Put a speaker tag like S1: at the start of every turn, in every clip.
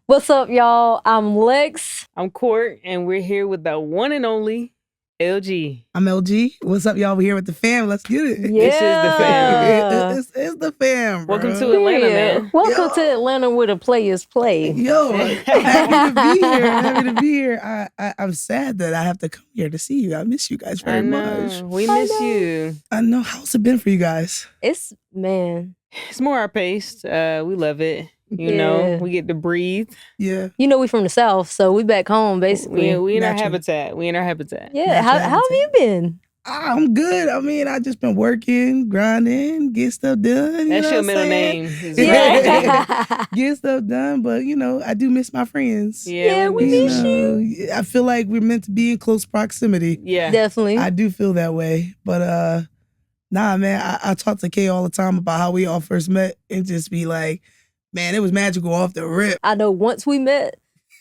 S1: What's up, y'all? I'm Lex.
S2: I'm Court, and we're here with the one and only LG.
S3: I'm LG. What's up, y'all? We're here with the fam. Let's get it.
S1: Yeah.
S2: This is the fam.
S3: It's the fam, bro.
S2: Welcome to Atlanta, man.
S1: Welcome to Atlanta where the players play.
S3: Yo, happy to be here. Happy to be here. I'm sad that I have to come here to see you. I miss you guys very much.
S2: We miss you.
S3: I know. How's it been for you guys?
S1: It's
S2: more our pace. We love it. You
S1: Yeah.
S2: know, we get to breathe.
S3: Yeah.
S1: you know we from the South, so we back home basically.
S2: We in our
S3: Naturally.
S2: habitat. We in our habitat.
S1: Yeah. How have you been?
S3: I'm good. I mean, I just been working, grinding, get stuff done. You
S2: That's
S3: know
S2: your
S3: what
S2: middle
S3: I'm saying?
S2: name. Is
S1: Yeah.
S3: Get stuff done, but I do miss my friends.
S1: Yeah, we miss you.
S3: I feel like we're meant to be in close proximity.
S2: Yeah.
S1: Definitely.
S3: I do feel that way. But nah, man, I talk to Kay all the time about how we all first met and just be like, man, it was magical off the rip.
S1: I know once we met,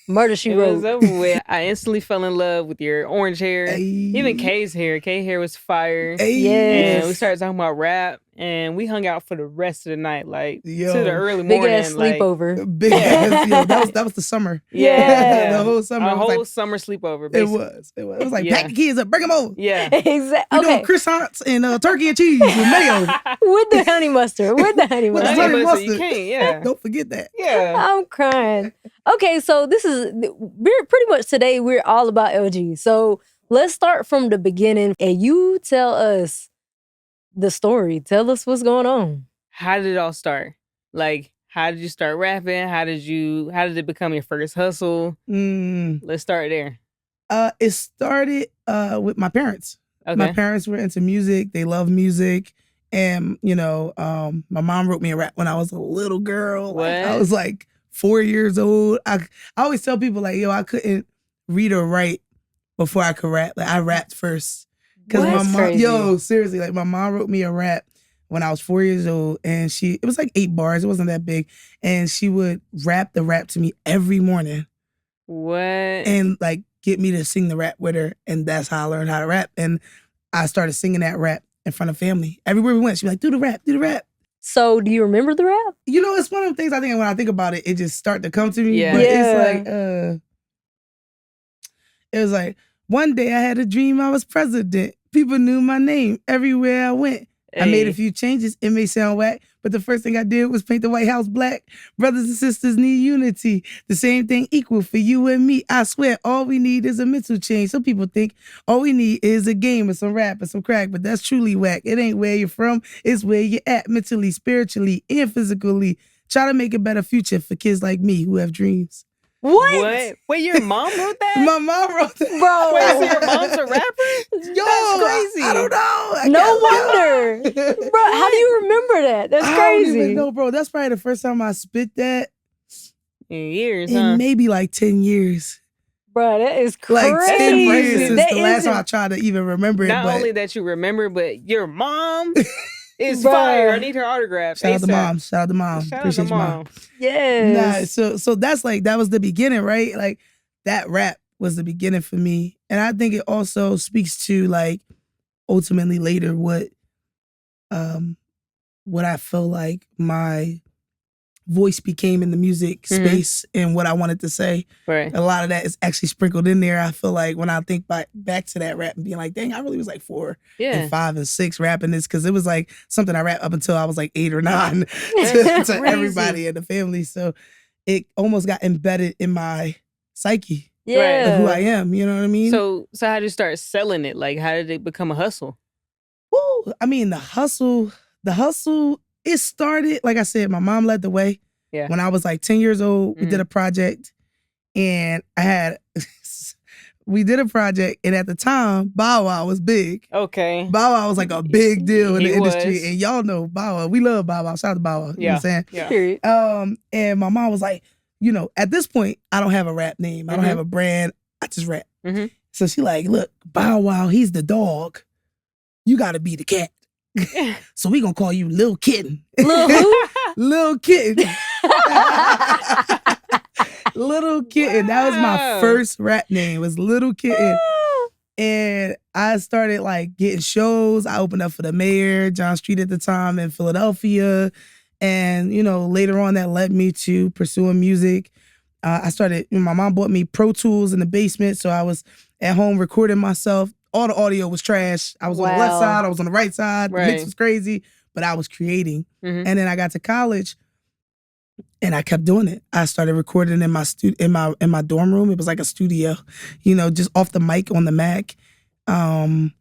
S1: Murder She
S2: It was
S1: Wrote.
S2: over with. I instantly fell in love with your orange hair.
S3: Ay.
S2: Even Kay's hair. Kay's hair was fire.
S3: Ay.
S1: Yes.
S2: And we started talking about rap, and we hung out for the rest of the night, like
S3: Yo.
S2: to the early
S1: Big
S2: morning.
S1: ass sleepover.
S3: Big ass, yo, that was the summer.
S1: Yeah.
S3: The whole summer.
S2: A
S3: it was
S2: whole
S3: like,
S2: summer sleepover.
S3: it
S2: Basically.
S3: was. It was like,
S2: Yeah.
S3: pack the kids up, bring them over.
S2: Yeah.
S1: Exactly.
S3: We doing
S1: Okay.
S3: croissants and turkey and cheese with mayo.
S1: With the honey mustard. With the honey
S3: With the
S1: mustard.
S3: honey
S2: Honey mustard, you
S3: mustard.
S2: can't. Yeah.
S3: Don't forget that.
S2: Yeah.
S1: I'm crying. Okay, so we're pretty much today, we're all about LG. So let's start from the beginning and you tell us the story. Tell us what's going on.
S2: How did it all start? Like, how did you start rapping? How did it become your first hustle? Let's start there.
S3: It started with my parents.
S2: Okay.
S3: My parents were into music. They love music. And, my mom wrote me a rap when I was a little girl. Like, I
S2: What?
S3: was like 4 years old. I always tell people like, yo, I couldn't read or write before I could rap. Like I rapped first. Cause
S1: What?
S3: my
S1: That's
S3: mom,
S1: crazy.
S3: yo, seriously, like my mom wrote me a rap when I was 4 years old and it was like 8 bars. It wasn't that big. And she would rap the rap to me every morning
S2: What?
S3: and like get me to sing the rap with her. And that's how I learned how to rap. And I started singing that rap in front of family. Everywhere we went, she'd be like, do the rap, do the rap.
S1: So do you remember the rap?
S3: It's one of the things I think when I think about it, it just start to come to me.
S2: Yeah.
S3: But
S1: Yeah.
S3: it's like, it was like, one day I had a dream I was president. People knew my name everywhere I went. I made a few changes. It may sound whack, but the first thing I did was paint the White House black. Brothers and sisters need unity. The same thing equal for you and me. I swear, all we need is a mental change. Some people think all we need is a game and some rap and some crack, but that's truly whack. It ain't where you're from. It's where you're at mentally, spiritually, and physically. Try to make a better future for kids like me who have dreams.
S2: What? Wait, your mom wrote that?
S3: My mom wrote that.
S1: Bro.
S2: Wait, so your mom's a rapper?
S3: Yo,
S2: That's crazy.
S3: I don't know. I
S1: No
S3: guess-
S1: wonder. Bro, how do you remember that? That's
S3: I don't even
S1: crazy.
S3: know, bro. That's probably the first time I spit that
S2: In years,
S3: in
S2: huh?
S3: maybe like 10 years.
S1: Bro, that is
S3: Like
S1: crazy.
S3: 10 years since
S1: That
S3: the last
S1: isn't-
S3: time I tried to even remember it.
S2: Not
S3: but
S2: only that you remember, but your mom is
S1: Bruh.
S2: fire. I need her autograph.
S3: shout out to
S2: ASAP.
S3: mom. Shout out to mom.
S2: Shout out
S3: Appreciate
S2: to
S3: you, mom.
S2: mom.
S1: Yes.
S3: Nah, so that's like, that was the beginning, right? Like that rap was the beginning for me. And I think it also speaks to like ultimately later what I feel like my voice became in the music
S2: Mhm.
S3: space and what I wanted to say.
S2: Right.
S3: A lot of that is actually sprinkled in there. I feel like when I think back to that rap and being like, dang, I really was like 4
S2: Yeah.
S3: and 5 and 6 rapping this because it was like something I rapped up until I was like 8 or 9
S2: That's
S3: to
S2: crazy.
S3: everybody in the family. So it almost got embedded in my psyche
S1: Yeah.
S3: of who I am. You know what I mean?
S2: So how did you start selling it? Like, how did it become a hustle?
S3: Woo, I mean, the hustle, it started, like I said, my mom led the way.
S2: Yeah.
S3: When I was like 10 years old, we
S2: Mhm.
S3: did a project and we did a project and at the time, Bow Wow was big.
S2: Okay.
S3: Bow Wow was like a big deal in
S2: He
S3: the industry.
S2: was.
S3: And y'all know Bow Wow. We love Bow Wow. Shout out to Bow Wow. You know what I'm saying?
S2: Yeah.
S1: Period.
S3: And my mom was like, at this point, I don't have a rap name. I don't
S2: Mhm.
S3: have a brand. I just rap.
S2: Mhm.
S3: So she like, look, Bow Wow, he's the dog. You gotta be the cat. So we gonna call you Lil Kitten.
S1: Lil who?
S3: Lil Kitten. Little Kitten. That was my
S2: Wow.
S3: first rap name, was Little Kitten. And I started like getting shows. I opened up for the mayor, John Street at the time in Philadelphia. And, later on that led me to pursuing music. I started, my mom bought me Pro Tools in the basement, so I was at home recording myself. All the audio was trash. I was on the left side, I was on the right side. The mix was crazy, but I was creating. And then I got to college, and I kept doing it. I started recording in my in my dorm room. It was like a studio, just off the mic on the Mac. And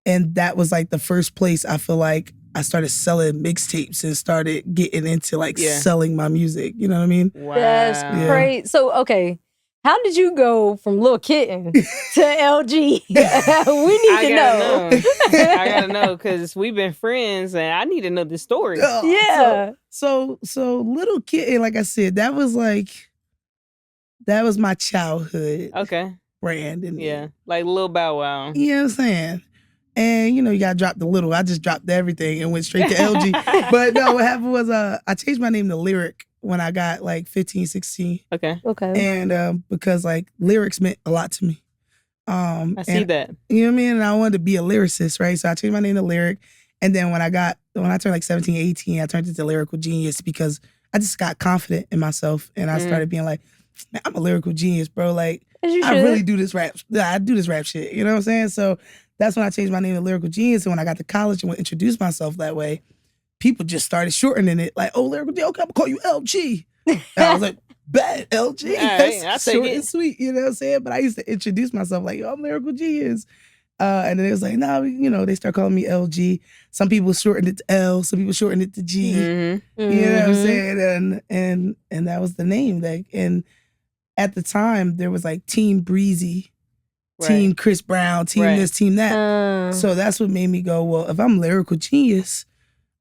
S3: that was like the first place I feel like I started selling mixtapes and started getting into like selling my music. You know what I mean?
S2: Wow.
S1: That's great. So, okay. How did you go from Lil Kitten to LG? We need to know.
S2: I gotta know because we've been friends and I need to know the story.
S1: Yeah.
S3: So Little Kitten, like I said, that was my childhood.
S2: Okay.
S3: Brand. And
S2: like Lil Bow Wow.
S3: You know what I'm saying? And you gotta drop the little. I just dropped everything and went straight to LG. But no, what happened was I changed my name to Lyric when I got like 15, 16.
S2: Okay.
S3: And because like lyrics meant a lot to me.
S2: I see that.
S3: You know what I mean? And I wanted to be a lyricist, right? So I changed my name to Lyric. And then when I turned like 17, 18, I turned into Lyrical Genius because I just got confident in myself. And I started being like, man, I'm a lyrical genius, bro. Like, I really do this rap. I do this rap shit. You know what I'm saying? So that's when I changed my name to Lyrical Genius. And when I got to college and introduced myself that way, people just started shortening it. Like, oh, Lyrical Genius, okay, I'm going to call you LG. And I was like, bad LG. That's short and sweet. You know what I'm saying? But I used to introduce myself like, yo, I'm Lyrical Genius. And then it was like, no, they start calling me LG. Some people shortened it to L. Some people shortened it to G. You know what I'm saying? And that was the name. Like, and at the time, there was like Team Breezy, Team Chris Brown, Team this, Team that. So that's what made me go, well, if I'm Lyrical Genius,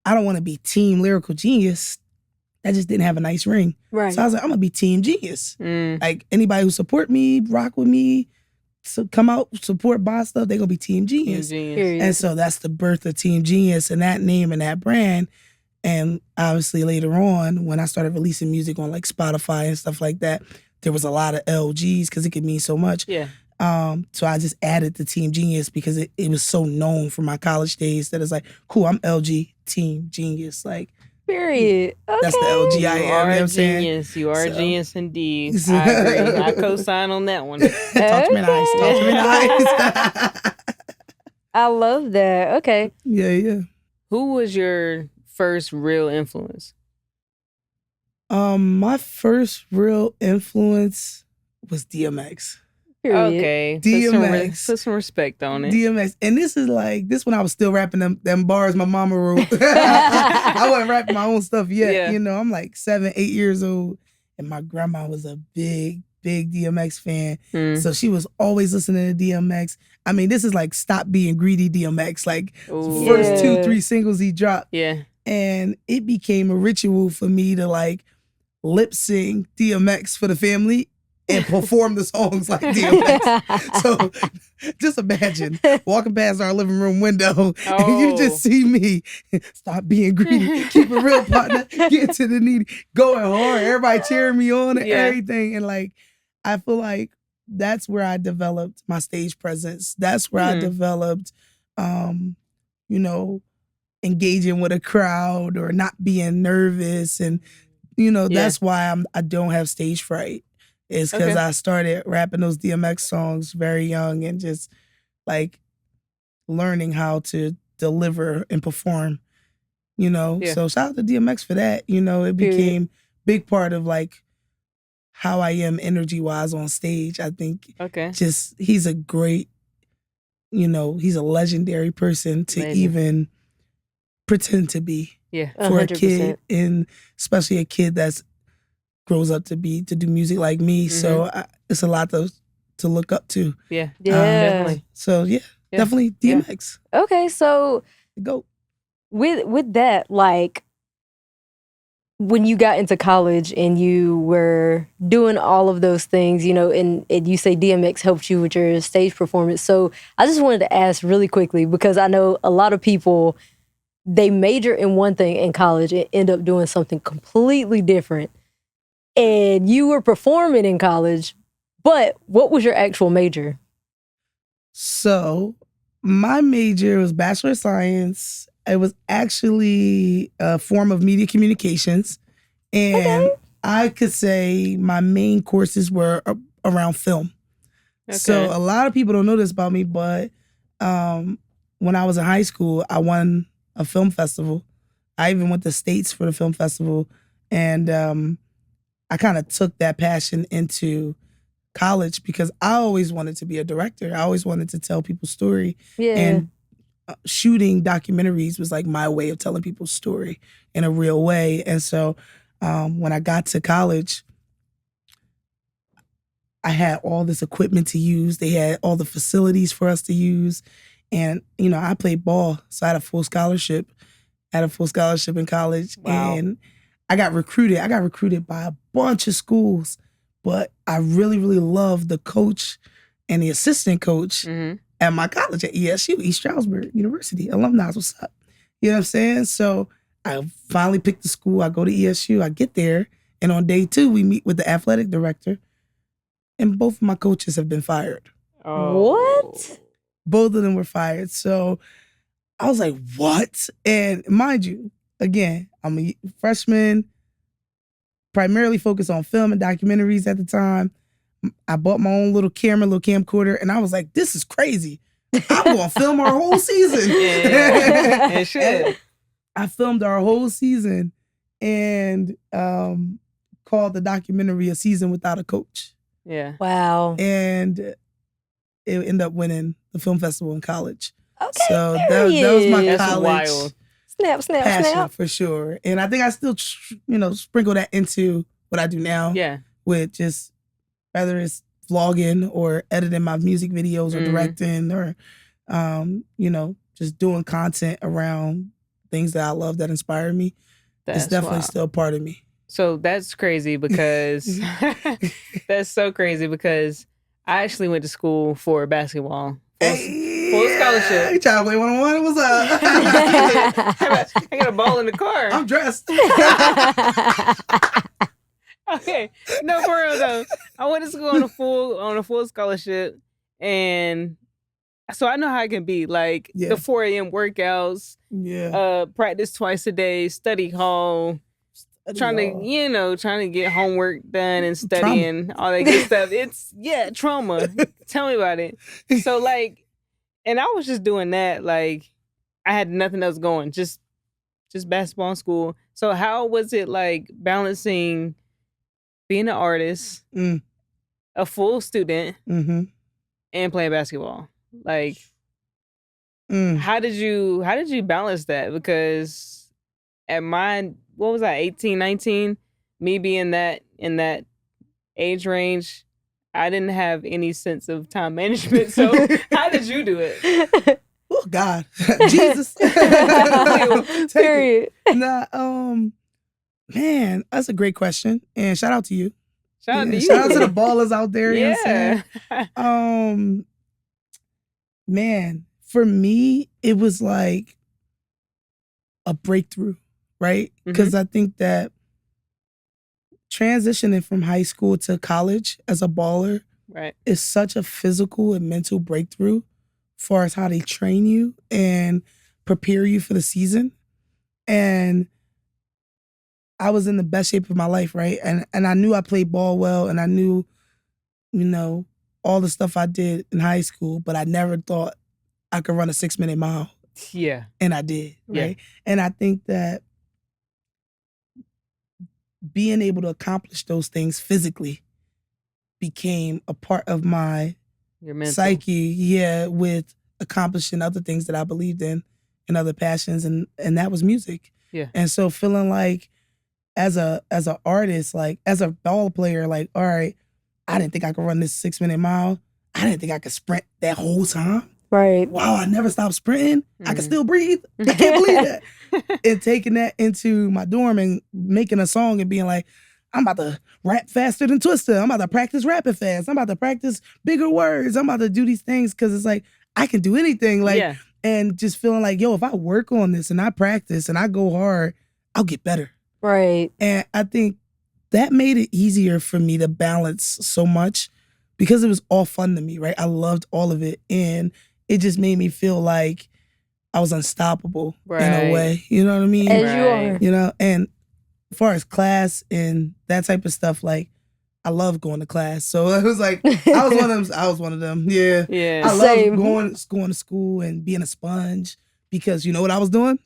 S3: I don't want to be Team Lyrical Genius. That just didn't have a nice ring.
S1: Right.
S3: So I was like, I'm going to be Team Genius. Like, anybody who support me, rock with me, so come out, support, buy stuff, they're going to be Team Genius. And so that's the birth of Team Genius and that name and that brand. And obviously later on, when I started releasing music on like Spotify and stuff like that, there was a lot of LGs because it could mean so much.
S2: Yeah.
S3: So I just added the Team Genius because it was so known from my college days that it's like, cool, I'm LG Team Genius. Like,
S1: period. Okay.
S3: That's the LG I am.
S2: You are
S3: you know what I'm
S2: genius.
S3: saying?
S2: You are a genius indeed. I agree. I co-sign on that one.
S3: Talk to me nice. Talk to me nice.
S1: I love that. Okay.
S3: Yeah.
S2: Who was your first real influence?
S3: My first real influence was DMX.
S1: Period.
S2: Okay.
S3: DMX.
S2: Put some respect on it.
S3: DMX. And this when I was still rapping them bars my mama wrote. I wasn't rapping my own stuff yet.
S2: Yeah.
S3: You know, I'm like 7, 8 years old. And my grandma was a big DMX fan. So she was always listening to DMX. I mean, this is like Stop Being Greedy DMX. Like, first 2, 3 singles he dropped.
S2: Yeah.
S3: And it became a ritual for me to like lip sing DMX for the family and perform the songs like DMX. So just imagine walking past our living room window and you just see me. Stop being greedy. Keep it real, partner. Get to the needy. Going hard. Everybody cheering me on and everything. And like, I feel like that's where I developed my stage presence. That's where I developed, engaging with a crowd or not being nervous. And, that's why I don't have stage fright. It's because I started rapping those DMX songs very young and just like learning how to deliver and perform, So shout out to DMX for that. It became big part of like how I am energy-wise on stage. I think just he's a great, he's a legendary person to even pretend to be for 100%. A kid, and especially a kid that's grows up to do music like me. So it's a lot to look up to.
S2: Yeah. Definitely.
S3: So definitely DMX.
S1: Yeah. Okay, so
S3: go
S1: with that, like when you got into college and you were doing all of those things, and you say DMX helped you with your stage performance. So I just wanted to ask really quickly, because I know a lot of people, they major in one thing in college and end up doing something completely different. And you were performing in college, but what was your actual major?
S3: So my major was Bachelor of Science. It was actually a form of media communications. And I could say my main courses were around film. Okay. So a lot of people don't know this about me, but when I was in high school, I won a film festival. I even went to States for the film festival. And I kind of took that passion into college because I always wanted to be a director. I always wanted to tell people's story.
S1: Yeah.
S3: And shooting documentaries was like my way of telling people's story in a real way. And so when I got to college, I had all this equipment to use. They had all the facilities for us to use. And, you know, I played ball, so I had a full scholarship. I had a full scholarship in college. Wow. And I got recruited. I got recruited by a bunch of schools, but I really, really loved the coach and the assistant coach at my college at ESU, East Stroudsburg University. Alumni, what's up? You know what I'm saying? So I finally picked the school. I go to ESU. I get there. And on day 2, we meet with the athletic director. And both of my coaches have been fired.
S1: Oh. What?
S3: Both of them were fired. So I was like, what? And mind you, again, I'm a freshman, primarily focused on film and documentaries at the time. I bought my own little camcorder, and I was like, this is crazy. I'm going to film our whole season.
S2: Yeah, shit.
S3: I filmed our whole season and called the documentary A Season Without a Coach.
S1: Yeah. Wow.
S3: And it ended up winning the film festival in college.
S1: Okay.
S3: So that was my
S2: That's
S3: college
S2: wild.
S3: passion for sure. And I think I still, sprinkle that into what I do now.
S2: Yeah.
S3: With just whether it's vlogging or editing my music videos or directing or, just doing content around things that I love that inspire me. It's definitely still part of me.
S2: So that's crazy because that's so crazy because I actually went to school for basketball. Full scholarship.
S3: You trying to play 1-on-1? What's up?
S2: I got a ball in the car.
S3: I'm dressed.
S2: Okay. No, for real though. I went to school on a full scholarship, and so I know how it can be. Like the 4 a.m. workouts, practice twice a day, study hall. Trying to get homework done and studying, all that good stuff. It's, trauma. Tell me about it. So, and I was just doing that. Like, I had nothing else going, just basketball in school. So, how was it like balancing being an artist, a full student, and playing basketball? Like, how did you balance that? Because at what was I, 18, 19? Me being in that age range, I didn't have any sense of time management. So how did you do it?
S3: Oh, God. Jesus.
S1: Period.
S3: Nah, man, that's a great question. And shout out to you.
S2: Shout out to you.
S3: Shout out to the ballers out there. You know what I'm saying? Man, for me, it was like a breakthrough. Right? Because I think that transitioning from high school to college as a baller is such a physical and mental breakthrough as far as how they train you and prepare you for the season. And I was in the best shape of my life, right? And I knew I played ball well, and I knew, all the stuff I did in high school, but I never thought I could run a 6-minute mile.
S2: Yeah.
S3: And I did, right? And I think that being able to accomplish those things physically became a part of my psyche, with accomplishing other things that I believed in and other passions, and that was music.
S2: Yeah.
S3: And so feeling like as an artist, like as a ball player, like, all right, I didn't think I could run this 6-minute mile. I didn't think I could sprint that whole time.
S1: Right.
S3: Wow, I never stopped sprinting. I can still breathe. I can't believe that. And taking that into my dorm and making a song and being like, I'm about to rap faster than Twister. I'm about to practice rapping fast. I'm about to practice bigger words. I'm about to do these things because it's like, I can do anything. Like, and just feeling like, yo, if I work on this and I practice and I go hard, I'll get better.
S1: Right.
S3: And I think that made it easier for me to balance so much because it was all fun to me, right? I loved all of it. And it just made me feel like I was unstoppable in a way. You know what I mean?
S1: As you are.
S3: And far as class and that type of stuff, like, I love going to class. So it was like, I was one of them. Yeah.
S2: Yeah.
S3: I love going to school and being a sponge because you know what I was doing?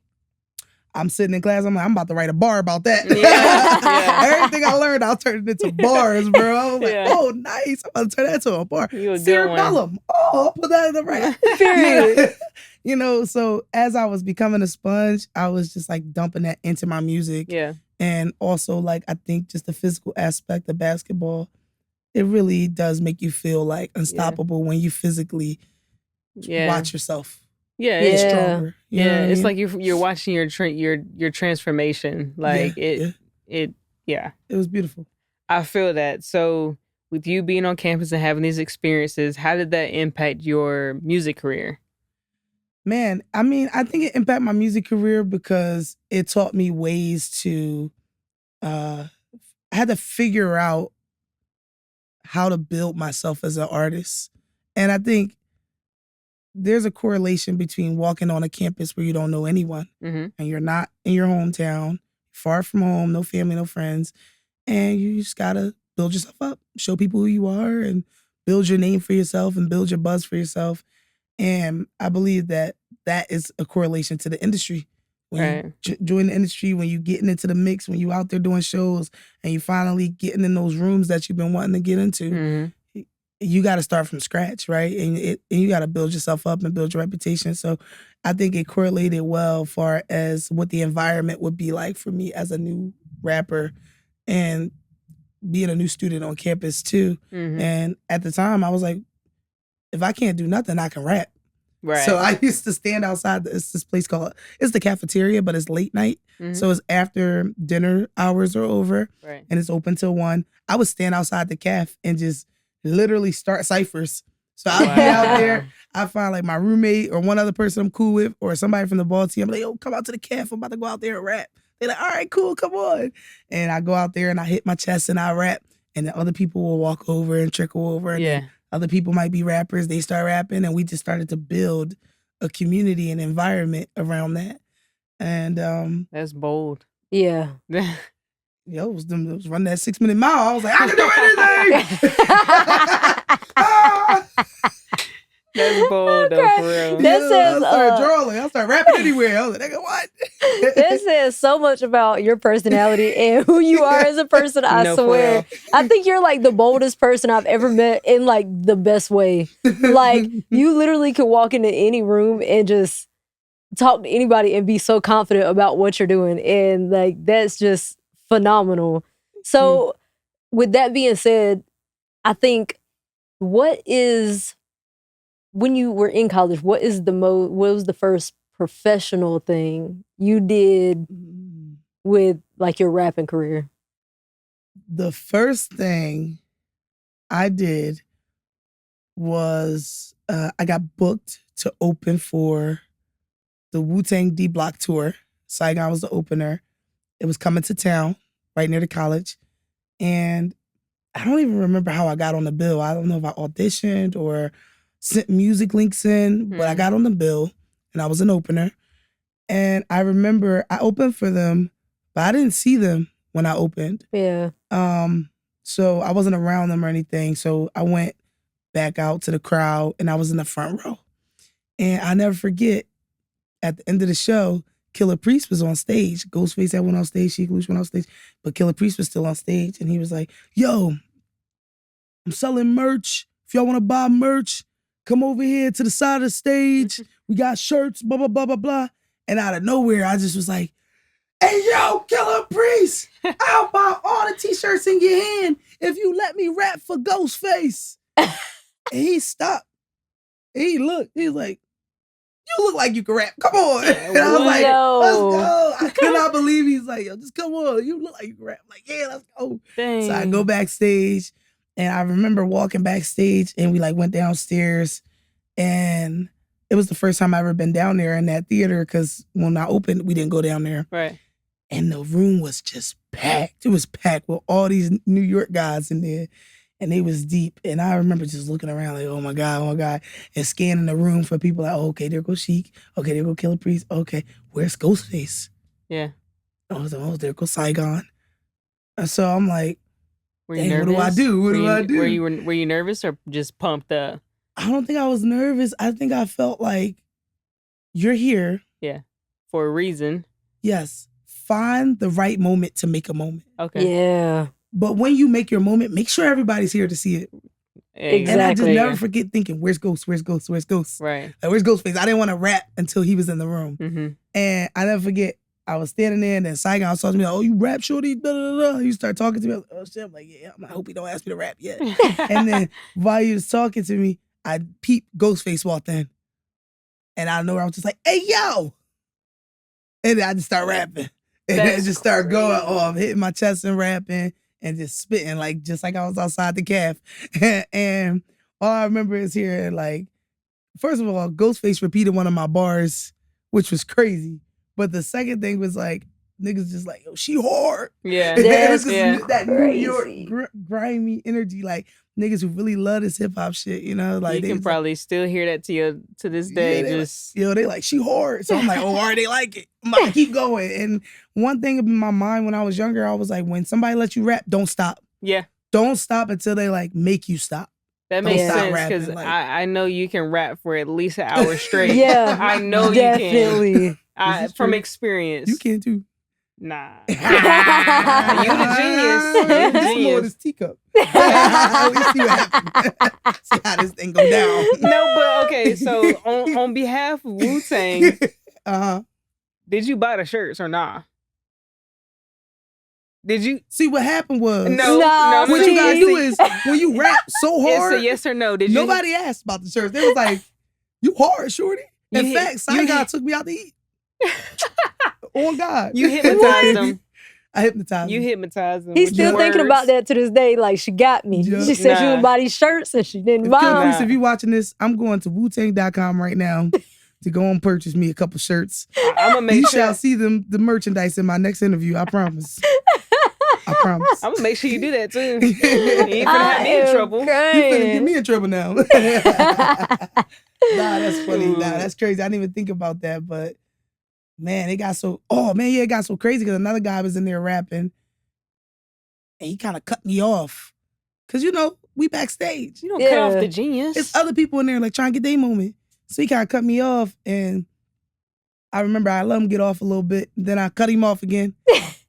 S3: I'm sitting in class. I'm like, I'm about to write a bar about that. Yeah. Everything I learned, I'll turn it into bars, bro. I was like, oh, nice. I'm about to turn that into a bar. Cerebellum. Oh, I'll put that in the right. Period. You know, so as I was becoming a sponge, I was just like dumping that into my music.
S2: Yeah.
S3: And also, like, I think just the physical aspect of basketball, it really does make you feel like unstoppable when you physically watch yourself.
S2: Yeah,
S3: it's stronger. You know what I mean?
S2: It's like you're watching your transformation. Like it
S3: was beautiful.
S2: I feel that. So with you being on campus and having these experiences, how did that impact your music career?
S3: Man, I mean, I think it impacted my music career because it taught me ways to, I had to figure out how to build myself as an artist. And I think there's a correlation between walking on a campus where you don't know anyone and you're not in your hometown, far from home, no family, no friends. And you just gotta build yourself up, show people who you are and build your name for yourself and build your buzz for yourself. And I believe that is a correlation to the industry. When you join the industry, when you getting into the mix, when you out there doing shows and you finally getting in those rooms that you've been wanting to get into, you got to start from scratch, right? And you got to build yourself up and build your reputation. So I think it correlated well far as what the environment would be like for me as a new rapper and being a new student on campus too. And at the time I was like, if I can't do nothing, I can rap.
S2: Right.
S3: So I used to stand outside. It's this place called, it's the cafeteria, but it's late night. So it's after dinner hours are over and it's open till 1. I would stand outside the caf and just literally start ciphers. So I'd be out there. I find like my roommate or one other person I'm cool with or somebody from the ball team. I'm like, yo, come out to the caf. I'm about to go out there and rap. They're like, all right, cool, come on. And I go out there and I hit my chest and I rap. And then other people will walk over and trickle over. And then other people might be rappers. They start rapping. And we just started to build a community and environment around that. And
S2: that's bold.
S1: Yeah.
S3: Yo, it was running that 6-minute mile. I was like, I can do anything.
S2: That's bold, though, for real.
S1: That says,
S3: I started drawing. I started rapping anywhere. I was like, nigga, what?
S1: That says so much about your personality and who you are as a person, I swear. I think you're like the boldest person I've ever met in like the best way. Like, you literally could walk into any room and just talk to anybody and be so confident about what you're doing. And like, that's just phenomenal. So with that being said, I think when you were in college, what was the first professional thing you did with like your rapping career?
S3: The first thing I did was I got booked to open for the Wu-Tang D-Block tour. Saigon was the opener. It was coming to town, right near the college. And I don't even remember how I got on the bill. I don't know if I auditioned or sent music links in, but I got on the bill and I was an opener. And I remember I opened for them, but I didn't see them when I opened.
S1: Yeah.
S3: So I wasn't around them or anything. So I went back out to the crowd and I was in the front row. And I never forget, at the end of the show, Killer Priest was on stage. Ghostface had went on stage, Sheek Louch went on stage, but Killer Priest was still on stage. And he was like, yo, I'm selling merch. If y'all want to buy merch, come over here to the side of the stage. We got shirts, blah, blah, blah, blah, blah. And out of nowhere, I just was like, hey, yo, Killer Priest, I'll buy all the t-shirts in your hand if you let me rap for Ghostface. And he stopped. He looked. He was like, you look like you can rap. Come on. And I was like, let's go. I could not believe he's like, yo, just come on. You look like you can rap. I'm like, yeah, let's go.
S2: Dang.
S3: So I go backstage. And I remember walking backstage and we like went downstairs and it was the first time I ever been down there in that theater because when I opened, we didn't go down there.
S2: Right.
S3: And the room was just packed. It was packed with all these New York guys in there and they was deep. And I remember just looking around like, oh my God, and scanning the room for people like, oh, okay, there goes Sheek. Okay, there go Killer Priest. Okay, where's Ghostface?
S2: Yeah.
S3: Oh, there goes Saigon. So I'm like,
S2: were you nervous?
S3: What do I do? What do I do?
S2: Were you nervous or just pumped up?
S3: I don't think I was nervous. I think I felt like, you're here.
S2: Yeah. For a reason.
S3: Yes. Find the right moment to make a moment.
S2: Okay.
S1: Yeah.
S3: But when you make your moment, make sure everybody's here to see it.
S1: Exactly.
S3: And I just never forget thinking, where's Ghost? Where's Ghost? Where's Ghost?
S2: Right.
S3: Like, where's Ghostface? I didn't want to rap until he was in the room.
S2: Mm-hmm.
S3: And I never forget, I was standing there and then Saigon was talking to me like, oh, you rap, shorty? Da, da, da, da. You start talking to me. I was like, oh, shit. I'm like, yeah, I hope he don't ask me to rap yet. And then while he was talking to me, I peeped Ghostface walked in. And I know I was just like, hey, yo. And then I just start rapping. And then just start going off, hitting my chest and rapping and just spitting just like I was outside the calf. And all I remember is hearing first of all, Ghostface repeated one of my bars, which was crazy. But the second thing was niggas just yo, she hard.
S2: Yeah.
S3: It was just that New York grimy energy, niggas who really love this hip hop shit, you know?
S2: You can probably still hear that to this day.
S3: Yeah, they she hard. So I'm like, oh, all right, they like it. I'm about to keep going. And one thing in my mind when I was younger, I was like, when somebody lets you rap, don't stop.
S2: Yeah.
S3: Don't stop until they make you stop.
S2: That makes sense because I know you can rap for at least an hour straight.
S1: Yeah.
S2: I know
S1: definitely.
S2: You can. From experience.
S3: You can too.
S2: Nah. You the genius. You the genius.
S3: This teacup. At least see what happens. See how this thing go down.
S2: No, but okay, so on behalf of Wu-Tang, did you buy the shirts or nah? Did you
S3: see what happened was
S2: no.
S3: What you gotta do is when you rap so hard,
S2: it's a yes or no.
S3: Nobody asked about the shirts. They was like, "You hard, shorty." In fact, Saigon took me out to eat. Oh God,
S2: you hypnotized him.
S3: I hypnotized him.
S2: You hypnotized him.
S1: He's still thinking about that to this day. She got me.
S3: Yeah.
S1: She said she would buy these shirts and she didn't buy them.
S3: If you watching this, I'm going to Wu-Tang.com right now to go and purchase me a couple shirts.
S2: I'm gonna make
S3: you
S2: sure.
S3: shall see the merchandise in my next interview. I promise. I promise.
S2: I'm gonna make sure you do that too. You ain't finna have me in trouble.
S3: You finna get me in trouble now. Nah, that's funny. Nah, that's crazy. I didn't even think about that, but man, it got so crazy because another guy was in there rapping and he kind of cut me off. Cause we backstage.
S2: You don't cut off the genius.
S3: It's other people in there trying to get their moment. So he kind of cut me off and I remember I let him get off a little bit. Then I cut him off again.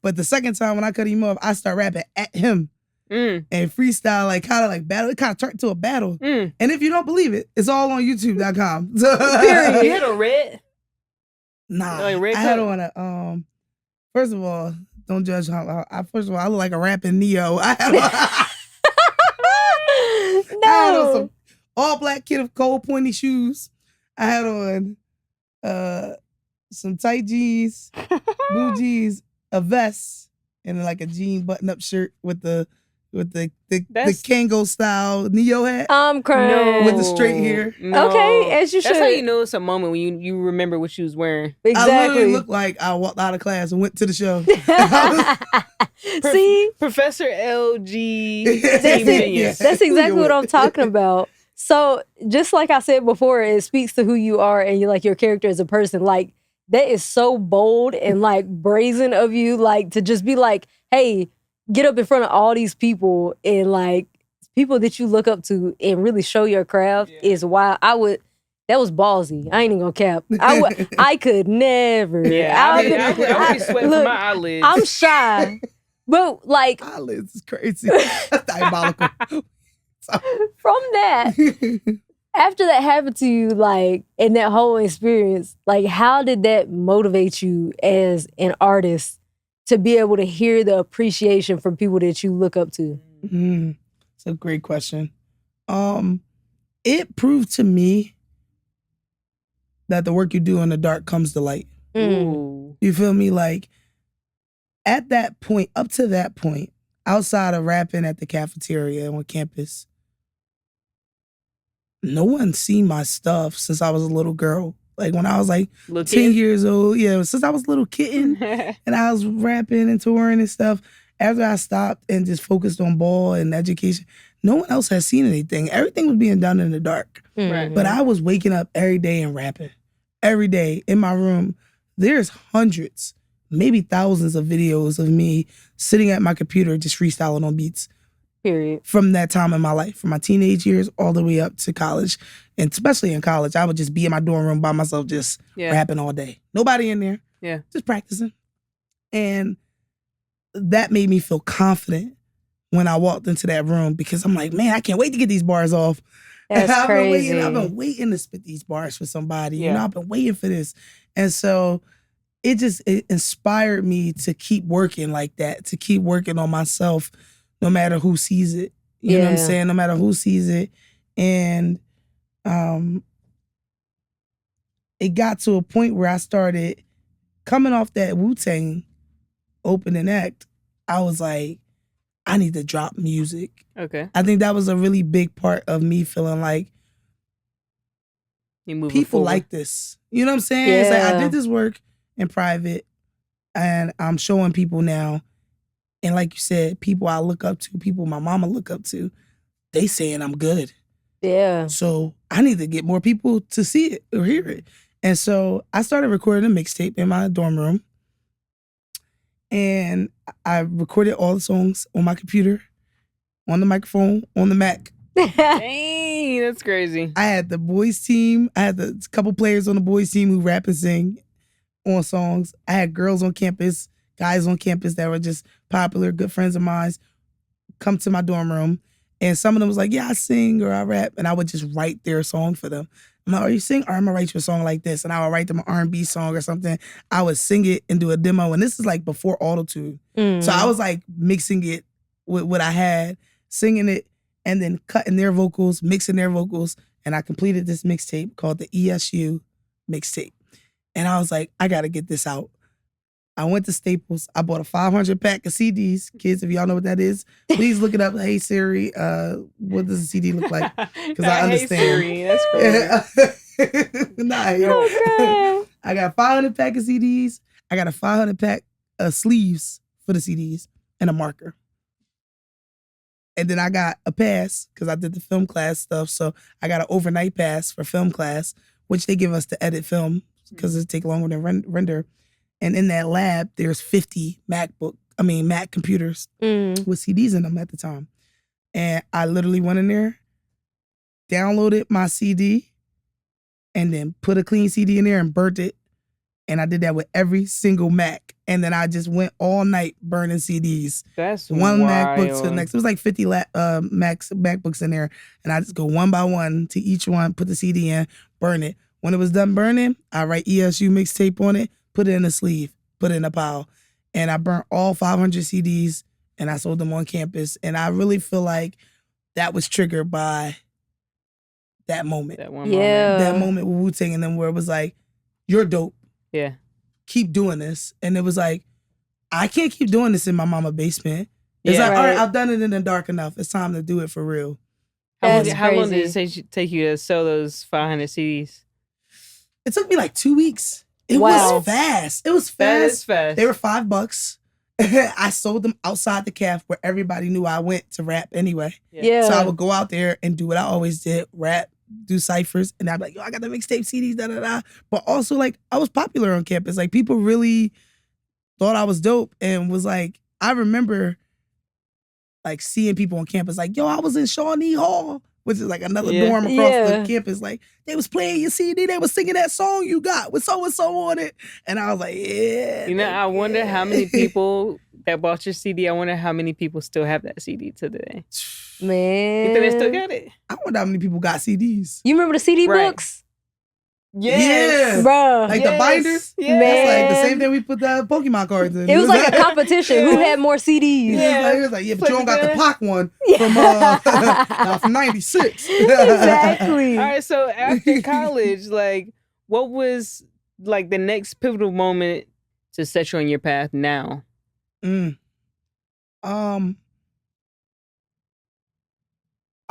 S3: But the second time when I cut him off, I start rapping at him. And freestyle, kind of battle. It kind of turned to a battle. And if you don't believe it, it's all on YouTube.com.
S2: Period. You had a red?
S3: Nah. I had on a, first of all, don't judge how, first of all, I look like a rapping Neo. I had on some all black kid of cold pointy shoes. I had on some tight jeans, blue jeans, a vest, and a jean button-up shirt with the Kango style Neo hat.
S1: I'm crying.
S3: With the straight hair.
S2: No.
S1: Okay, as you should.
S2: That's how you know it's a moment when you remember what you was wearing.
S1: Exactly.
S3: I literally looked like I walked out of class and went to the show.
S1: See?
S2: Professor LG.
S1: That's exactly what I'm talking about. So just like I said before, it speaks to who you are and your character as a person. That is so bold and brazen of you, to just be hey, get up in front of all these people and people that you look up to and really show your craft is wild. That was ballsy. I ain't even gonna cap. I could never.
S2: Yeah, I would be sweating from my eyelids.
S1: I'm shy. But
S3: eyelids is crazy. That's diabolical.
S1: From that, after that happened to you, in that whole experience, how did that motivate you as an artist to be able to hear the appreciation from people that you look up to?
S3: It's a great question. It proved to me that the work you do in the dark comes to light.
S2: Ooh.
S3: You feel me? At that point, up to that point, outside of rapping at the cafeteria on campus, no one seen my stuff since I was a little girl. When I was 10 years old. Yeah, since I was a little kitten and I was rapping and touring and stuff. After I stopped and just focused on ball and education, no one else has seen anything. Everything was being done in the dark.
S2: Right.
S3: But I was waking up every day and rapping. Every day in my room. There's hundreds, maybe thousands of videos of me sitting at my computer just freestyling on beats.
S1: Period.
S3: From that time in my life, from my teenage years all the way up to college. And especially in college, I would just be in my dorm room by myself, just rapping all day. Nobody in there.
S2: Yeah.
S3: Just practicing. And that made me feel confident when I walked into that room because I'm like, man, I can't wait to get these bars off.
S1: That's crazy.
S3: I've been waiting to spit these bars for somebody.
S2: Yeah.
S3: You know, I've been waiting for this. And so it inspired me to keep working like that, to keep working on myself no matter who sees it. You know what I'm saying? No matter who sees it. And it got to a point where I started coming off that Wu-Tang opening act. I was like, I need to drop music.
S2: Okay.
S3: I think that was a really big part of me feeling like people like this. You know what I'm saying?
S1: Yeah.
S3: It's like I did this work in private and I'm showing people now. And like you said, people I look up to, people my mama look up to, they saying I'm good.
S1: Yeah.
S3: So I need to get more people to see it or hear it. And so I started recording a mixtape in my dorm room. And I recorded all the songs on my computer, on the microphone, on the Mac.
S2: Dang, that's crazy.
S3: I had the boys team. I had a couple players on the boys team who rap and sing on songs. I had girls on campus, guys on campus that were just popular, good friends of mine, come to my dorm room. And some of them was like, yeah, I sing or I rap. And I would just write their song for them. I'm like, are you sing? Or I'm going to write you a song like this. And I would write them an R&B song or something. I would sing it and do a demo. And this is like before auto-tune. So I was like mixing it with what I had, singing it, and then cutting their vocals, mixing their vocals. And I completed this mixtape called the ESU mixtape. And I was like, I got to get this out. I went to Staples. I bought a 500 pack of CDs. Kids, if y'all know what that is, please look it up. Hey Siri, what does a CD look like? Because I understand.
S2: Hey Siri, that's crazy.
S3: Nah, yo. Okay. I got a 500 pack of CDs. I got a 500 pack of sleeves for the CDs and a marker. And then I got a pass because I did the film class stuff. So I got an overnight pass for film class, which they give us to edit film because it take longer than render. And in that lab, there's 50 Mac computers with CDs in them at the time. And I literally went in there, downloaded my CD, and then put a clean CD in there and burnt it. And I did that with every single Mac. And then I just went all night burning CDs.
S2: That's
S3: one
S2: wild.
S3: MacBook to the next. It was like 50 MacBooks in there. And I just go one by one to each one, put the CD in, burn it. When it was done burning, I write ESU mixtape on it, put it in a sleeve, put it in a pile. And I burnt all 500 CDs and I sold them on campus. And I really feel like that was triggered by that moment.
S2: That one moment.
S3: That moment with Wu-Tang and them where it was like, you're dope.
S2: Yeah.
S3: Keep doing this. And it was like, I can't keep doing this in my mama basement. It's like, all right, I've done it in the dark enough. It's time to do it for real.
S2: How long did it take you to sell those 500 CDs?
S3: It took me like 2 weeks. It was fast. It was fast.
S2: That is fast.
S3: They were $5. I sold them outside the caf where everybody knew I went to rap anyway.
S1: Yeah.
S3: So I would go out there and do what I always did, rap, do ciphers, and I'd be like, yo, I got the mixtape CDs, da-da-da. But also, like, I was popular on campus. Like, people really thought I was dope and was like, I remember, like, seeing people on campus like, yo, I was in Shawnee Hall, which is like another dorm across the campus. Like, they was playing your CD, they was singing that song you got with so-and-so on it. And I was like, yeah.
S2: You know, I wonder how many people that bought your CD, I wonder how many people still have that CD today.
S1: Man.
S2: You think they still got it?
S3: I wonder how many people got CDs.
S1: You remember the CD books?
S2: Yes.
S3: Yeah.
S1: Bro.
S3: Like the binders?
S2: Yeah.
S3: That's like the same thing we put the Pokemon cards in.
S1: It was like a competition. Who had more CDs?
S3: Yeah. It was like, but you don't got the Pac one from 96.
S1: Exactly.
S2: All right, so after college, like, what was like the next pivotal moment to set you on your path now?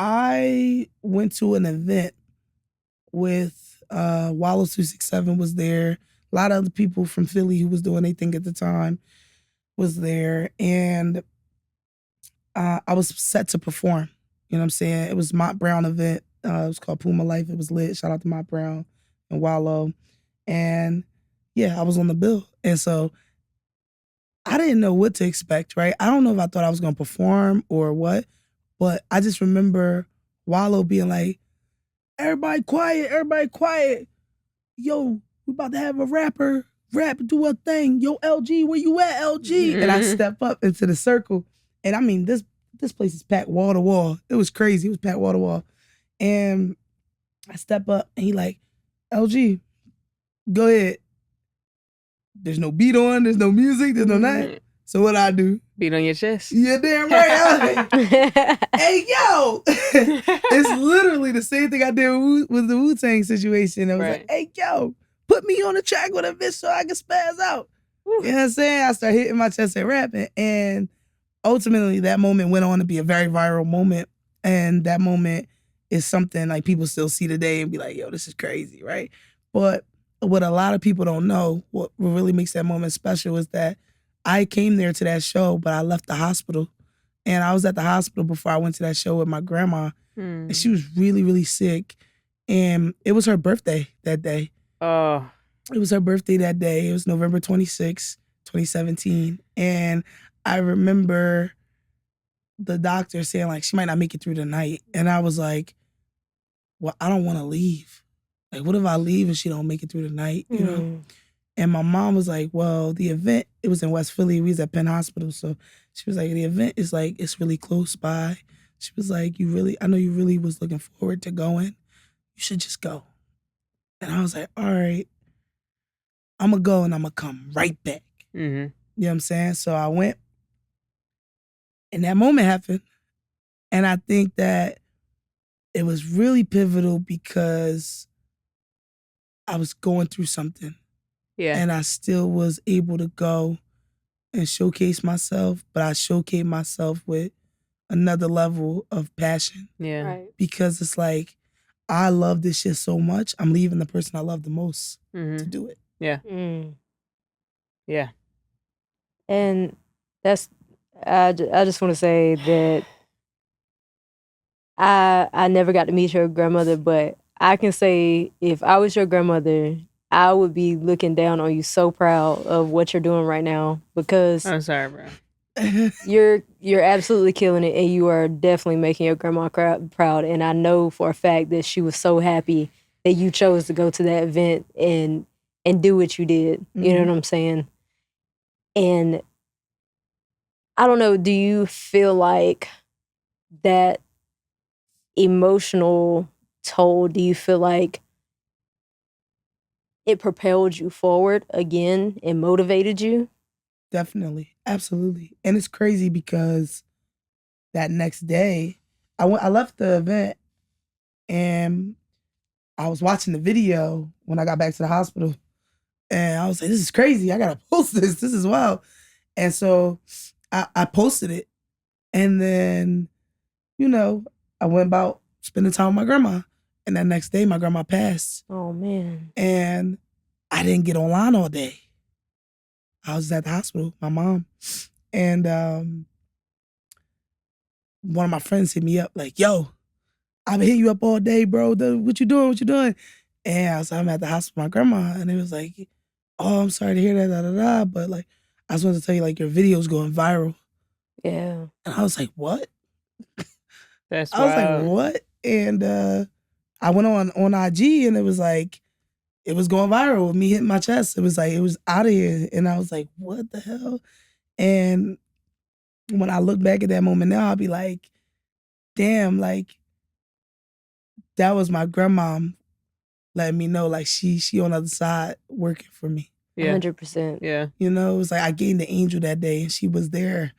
S3: I went to an event with Wallow 267 was there. A lot of other people from Philly who was doing their thing at the time was there. And I was set to perform. You know what I'm saying? It was Mott Brown event. It was called Puma Life. It was lit. Shout out to Mott Brown and Wallow. And yeah, I was on the bill. And so I didn't know what to expect, right? I don't know if I thought I was gonna perform or what, but I just remember Wallow being like, everybody quiet. Yo, we about to have a rapper rap, do a thing. Yo, LG, where you at, LG? And I step up into the circle. And I mean, this place is packed wall to wall. It was crazy. It was packed wall to wall. And I step up and he like, LG, go ahead. There's no beat on, there's no music, there's no nothing. So what I do?
S2: Beat on your chest.
S3: Yeah, damn right. I was like, hey, yo. It's literally the same thing I did with the Wu-Tang situation. I was like, hey, yo, put me on the track with a bitch so I can spaz out. You know what I'm saying? I started hitting my chest and rapping. And ultimately, that moment went on to be a very viral moment. And that moment is something like people still see today and be like, yo, this is crazy, right? But what a lot of people don't know, what really makes that moment special is that I came there to that show, but I left the hospital. And I was at the hospital before I went to that show with my grandma. And she was really, really sick. And it was her birthday that day.
S2: Oh.
S3: It was her birthday that day. It was November 26, 2017. And I remember the doctor saying, like, she might not make it through the night. And I was like, well, I don't want to leave. Like, what if I leave and she don't make it through the night, you know? And my mom was like, well, the event, it was in West Philly. We was at Penn Hospital. So she was like, the event is like, it's really close by. She was like, I know you really was looking forward to going. You should just go. And I was like, all right, I'm going to go and I'm going to come right back. You know what I'm saying? So I went and that moment happened. And I think that it was really pivotal because I was going through something. Yeah. And I still was able to go and showcase myself, but I showcased myself with another level of passion.
S2: Yeah. Right.
S3: Because it's like, I love this shit so much, I'm leaving the person I love the most to do it.
S2: Yeah. Yeah.
S1: And that's, I just want to say that I never got to meet your grandmother, but I can say if I was your grandmother, I would be looking down on you so proud of what you're doing right now because
S2: I'm sorry, bro.
S1: You're absolutely killing it, and you are definitely making your grandma proud. And I know for a fact that she was so happy that you chose to go to that event and do what you did. You know what I'm saying? And I don't know, do you feel like that emotional toll, do you feel like it propelled you forward again and motivated you?
S3: Definitely. Absolutely. And it's crazy because that next day, I left the event and I was watching the video when I got back to the hospital. And I was like, this is crazy. I got to post this. This is wild. And so I posted it. And then, you know, I went about spending time with my grandma. And that next day, my grandma passed.
S1: Oh, man.
S3: And I didn't get online all day. I was at the hospital, my mom. And one of my friends hit me up like, yo, I've been hitting you up all day, bro. What you doing? What you doing? And I was like, I'm at the hospital with my grandma. And it was like, oh, I'm sorry to hear that, da, da, da. But like, I just wanted to tell you, like, your video's going viral.
S1: Yeah.
S3: And I was like, what?
S2: That's
S3: I was like, what? And I went on IG and it was like, it was going viral with me hitting my chest. It was like, it was out of here. And I was like, what the hell? And when I look back at that moment now, I'll be like, damn, like, that was my grandma letting me know, like, she on the other side working for me.
S2: Yeah.
S1: 100%.
S2: Yeah.
S3: You know, it was like I gained the angel that day and she was there.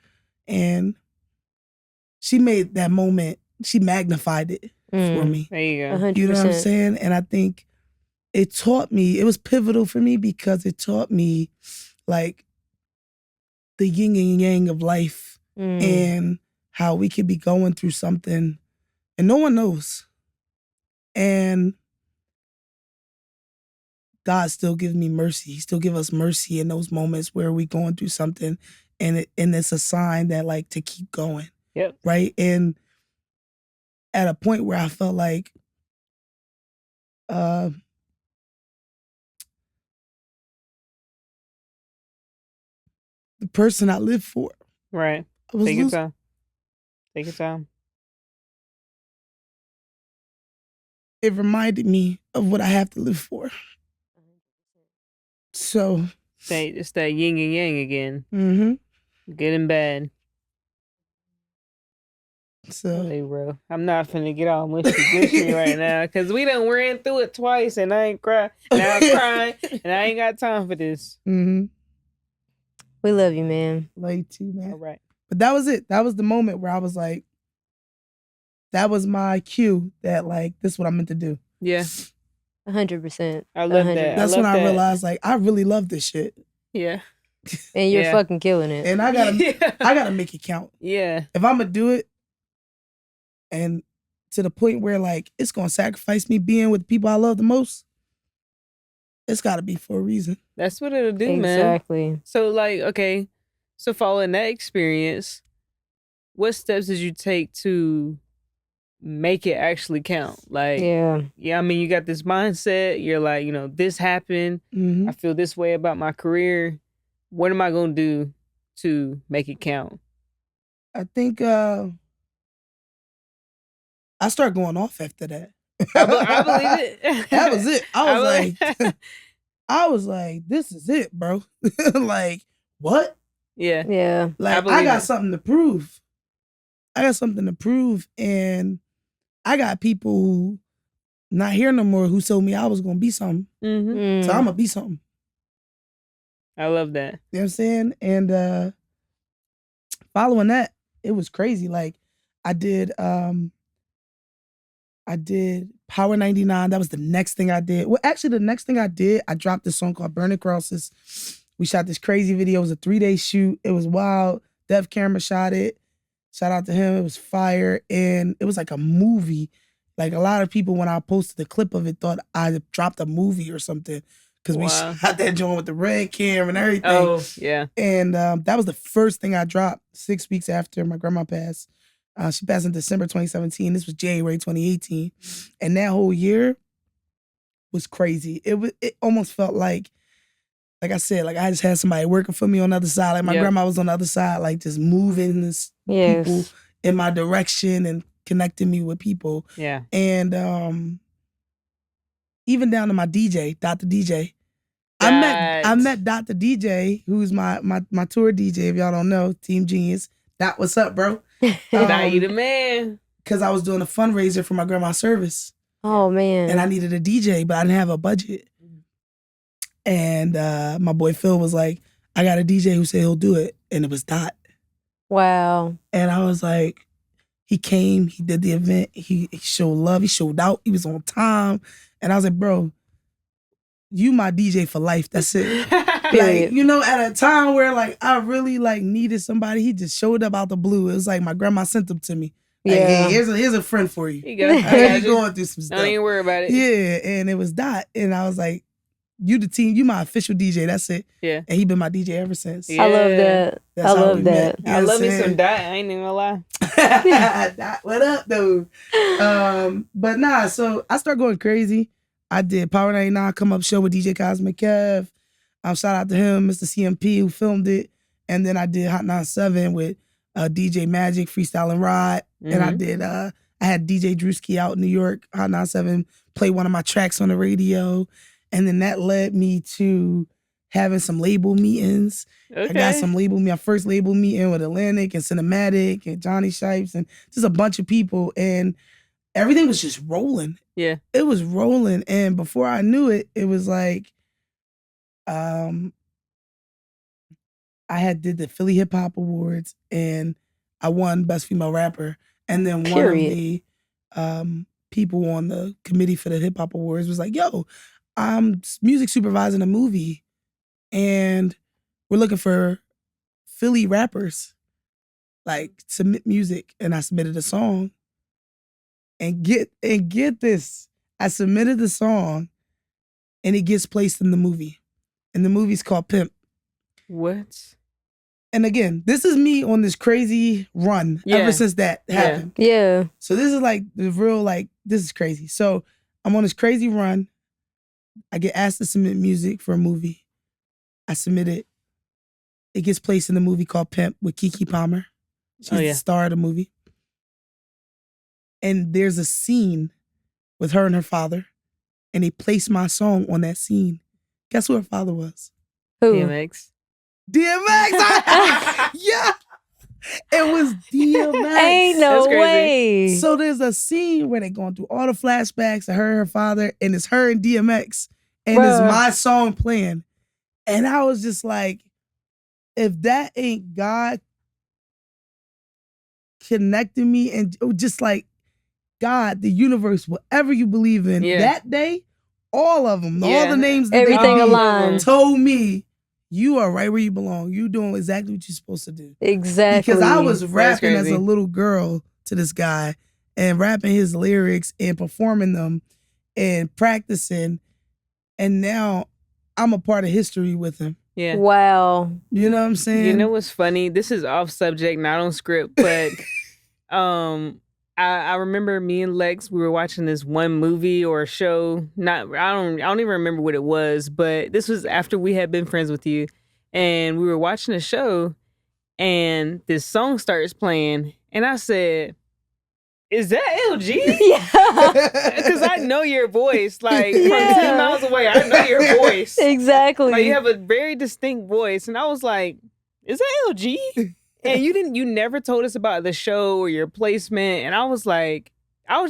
S3: And she made that moment, she magnified it for me.
S2: There you go.
S1: 100%.
S3: You know what I'm saying? And I think it taught me, it was pivotal for me because it taught me, like, the yin and yang of life and how we could be going through something and no one knows. And God still gives me mercy. He still give us mercy in those moments where we going through something and it's a sign that, like, to keep going.
S2: Yep.
S3: Right? And at a point where I felt like the person I live for.
S2: Right. Take your time. Take your time.
S3: It reminded me of what I have to live for. So
S2: it's that yin and yang again.
S3: Mm-hmm.
S2: Good and bad.
S3: So
S2: hey, bro, I'm not finna get all mushy right now because we done ran through it twice and I ain't crying. Now I'm crying and I ain't got time for this.
S3: Mm-hmm.
S1: We love you, man.
S3: Love you too, man.
S2: All right.
S3: But that was it. That was the moment where I was like, that was my cue that like, this is what I'm meant to do.
S2: Yeah.
S1: 100%.
S2: I love that.
S3: That's when I realized like, I really love this shit.
S2: Yeah.
S1: And you're fucking killing it.
S3: And I gotta make it count.
S2: Yeah.
S3: If I'm gonna do it, and to the point where like, it's gonna sacrifice me being with the people I love the most, it's gotta be for a reason.
S2: That's what it'll do, man.
S1: Exactly.
S2: So like, okay, so following that experience, what steps did you take to make it actually count? Like, yeah, I mean, you got this mindset. You're like, you know, this happened.
S3: Mm-hmm.
S2: I feel this way about my career. What am I gonna do to make it count?
S3: I think I started going off after that.
S2: I believe it.
S3: That was it. I was like, this is it, bro. Like, what?
S2: Yeah.
S1: Yeah.
S3: Like, I got something to prove. And I got people who not here no more who told me I was gonna be something.
S2: Mm-hmm.
S3: So I'm gonna be something.
S2: I love that.
S3: You know what I'm saying? And following that, it was crazy. Like, I did Power 99. That was the next thing I did. Well, actually, the next thing I did, I dropped this song called Burning Crosses. We shot this crazy video. It was a 3-day shoot. It was wild. Dev Camera shot it. Shout out to him. It was fire. And it was like a movie. Like, a lot of people, when I posted the clip of it, thought I dropped a movie or something. Because we shot that joint with the red camera and everything.
S2: Oh, yeah.
S3: And that was the first thing I dropped 6 weeks after my grandma passed. She passed in December 2017. This was January 2018. And that whole year was crazy. It almost felt like I said, like I just had somebody working for me on the other side. Like my grandma was on the other side, like just moving this people in my direction and connecting me with people.
S2: Yeah.
S3: And even down to my DJ, Dr. DJ. I met Dr. DJ, who's my tour DJ, if y'all don't know, Team Genius. That what's up, bro?
S2: Now you the man.
S3: Because I was doing a fundraiser for my grandma's service.
S1: Oh, man.
S3: And I needed a DJ, but I didn't have a budget. And my boy Phil was like, I got a DJ who said he'll do it. And it was Dot.
S1: Wow.
S3: And I was like, he came, he did the event, he showed love, he showed out, he was on time. And I was like, bro, you my DJ for life. That's it. Like, you know, at a time where like I really like needed somebody, he just showed up out the blue. It was like my grandma sent him to me. Like, hey, here's a friend for you. You're going through some stuff.
S2: Don't even worry about it.
S3: Yeah, and it was Dot. And I was like, you the team, you my official DJ. That's it.
S2: Yeah.
S3: And he been my DJ ever since.
S1: Yeah. I love that. I love that.
S3: You know
S2: I love me some Dot. I ain't even gonna lie.
S3: Dot, what up, dude? But nah, so I started going crazy. I did Power 99 come up show with DJ Cosmic Kev. Shout out to him, Mr. CMP, who filmed it. And then I did Hot 97 with DJ Magic, Freestyle and Rod. Mm-hmm. And I did, I had DJ Drewski out in New York, Hot 97, play one of my tracks on the radio. And then that led me to having some label meetings. Okay. I got some my first label meeting with Atlantic and Cinematic and Johnny Shipes and just a bunch of people. And everything was just rolling.
S2: Yeah.
S3: It was rolling. And before I knew it, it was like, I had did the Philly Hip Hop Awards and I won Best Female Rapper. And then one of the people on the committee for the Hip Hop Awards was like, yo, I'm music supervising a movie and we're looking for Philly rappers, like submit music. And I submitted a song. And get this, I submitted the song and it gets placed in the movie. And the movie's called Pimp.
S2: What?
S3: And again, this is me on this crazy run ever since that happened.
S1: Yeah.
S3: So this is like the real, like, this is crazy. So I'm on this crazy run. I get asked to submit music for a movie. I submit it. it gets placed in the movie called Pimp with Keke Palmer. She's the star of the movie. And there's a scene with her and her father, and they placed my song on that scene. Guess who her father was?
S1: Who?
S2: DMX.
S3: DMX! Yeah! It was DMX.
S1: Ain't no way.
S3: So there's a scene where they're going through all the flashbacks of her and her father, and it's her and DMX, and it's my song playing. And I was just like, if that ain't God connecting me, and just like God, the universe, whatever you believe in, that day, all of them, all the names that
S1: everything aligned,
S3: told me, you are right where you belong. You doing exactly what you're supposed to do.
S1: Exactly.
S3: Because I was rapping as a little girl to this guy and rapping his lyrics and performing them and practicing. And now I'm a part of history with him.
S2: Yeah.
S1: Wow.
S3: You know what I'm saying?
S2: You know what's funny? This is off subject, not on script, but I remember me and Lex, we were watching this one movie or a show. I don't even remember what it was, but this was after we had been friends with you. And we were watching a show and this song starts playing. And I said, is that LG?
S1: Yeah.
S2: Because I know your voice. Like, from 10 miles away, I know your voice.
S1: Exactly.
S2: Like, you have a very distinct voice. And I was like, is that LG? And you never told us about the show or your placement. And I was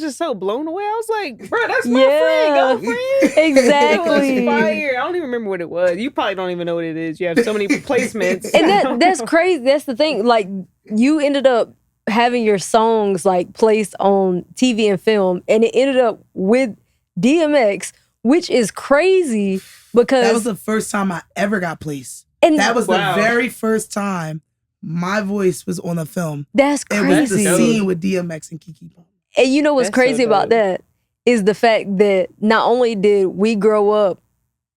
S2: just so blown away. I was like, bro, that's my friend, girlfriend.
S1: Exactly.
S2: It was fire. I don't even remember what it was. You probably don't even know what it is. You have so many placements.
S1: And that's crazy. That's the thing. Like, you ended up having your songs like placed on TV and film, and it ended up with DMX, which is crazy because
S3: that was the first time I ever got placed.
S1: And
S3: that was the very first time my voice was on a film.
S1: That's crazy.
S3: It was the scene with DMX and Keke Palmer.
S1: And you know what's crazy about that is the fact that not only did we grow up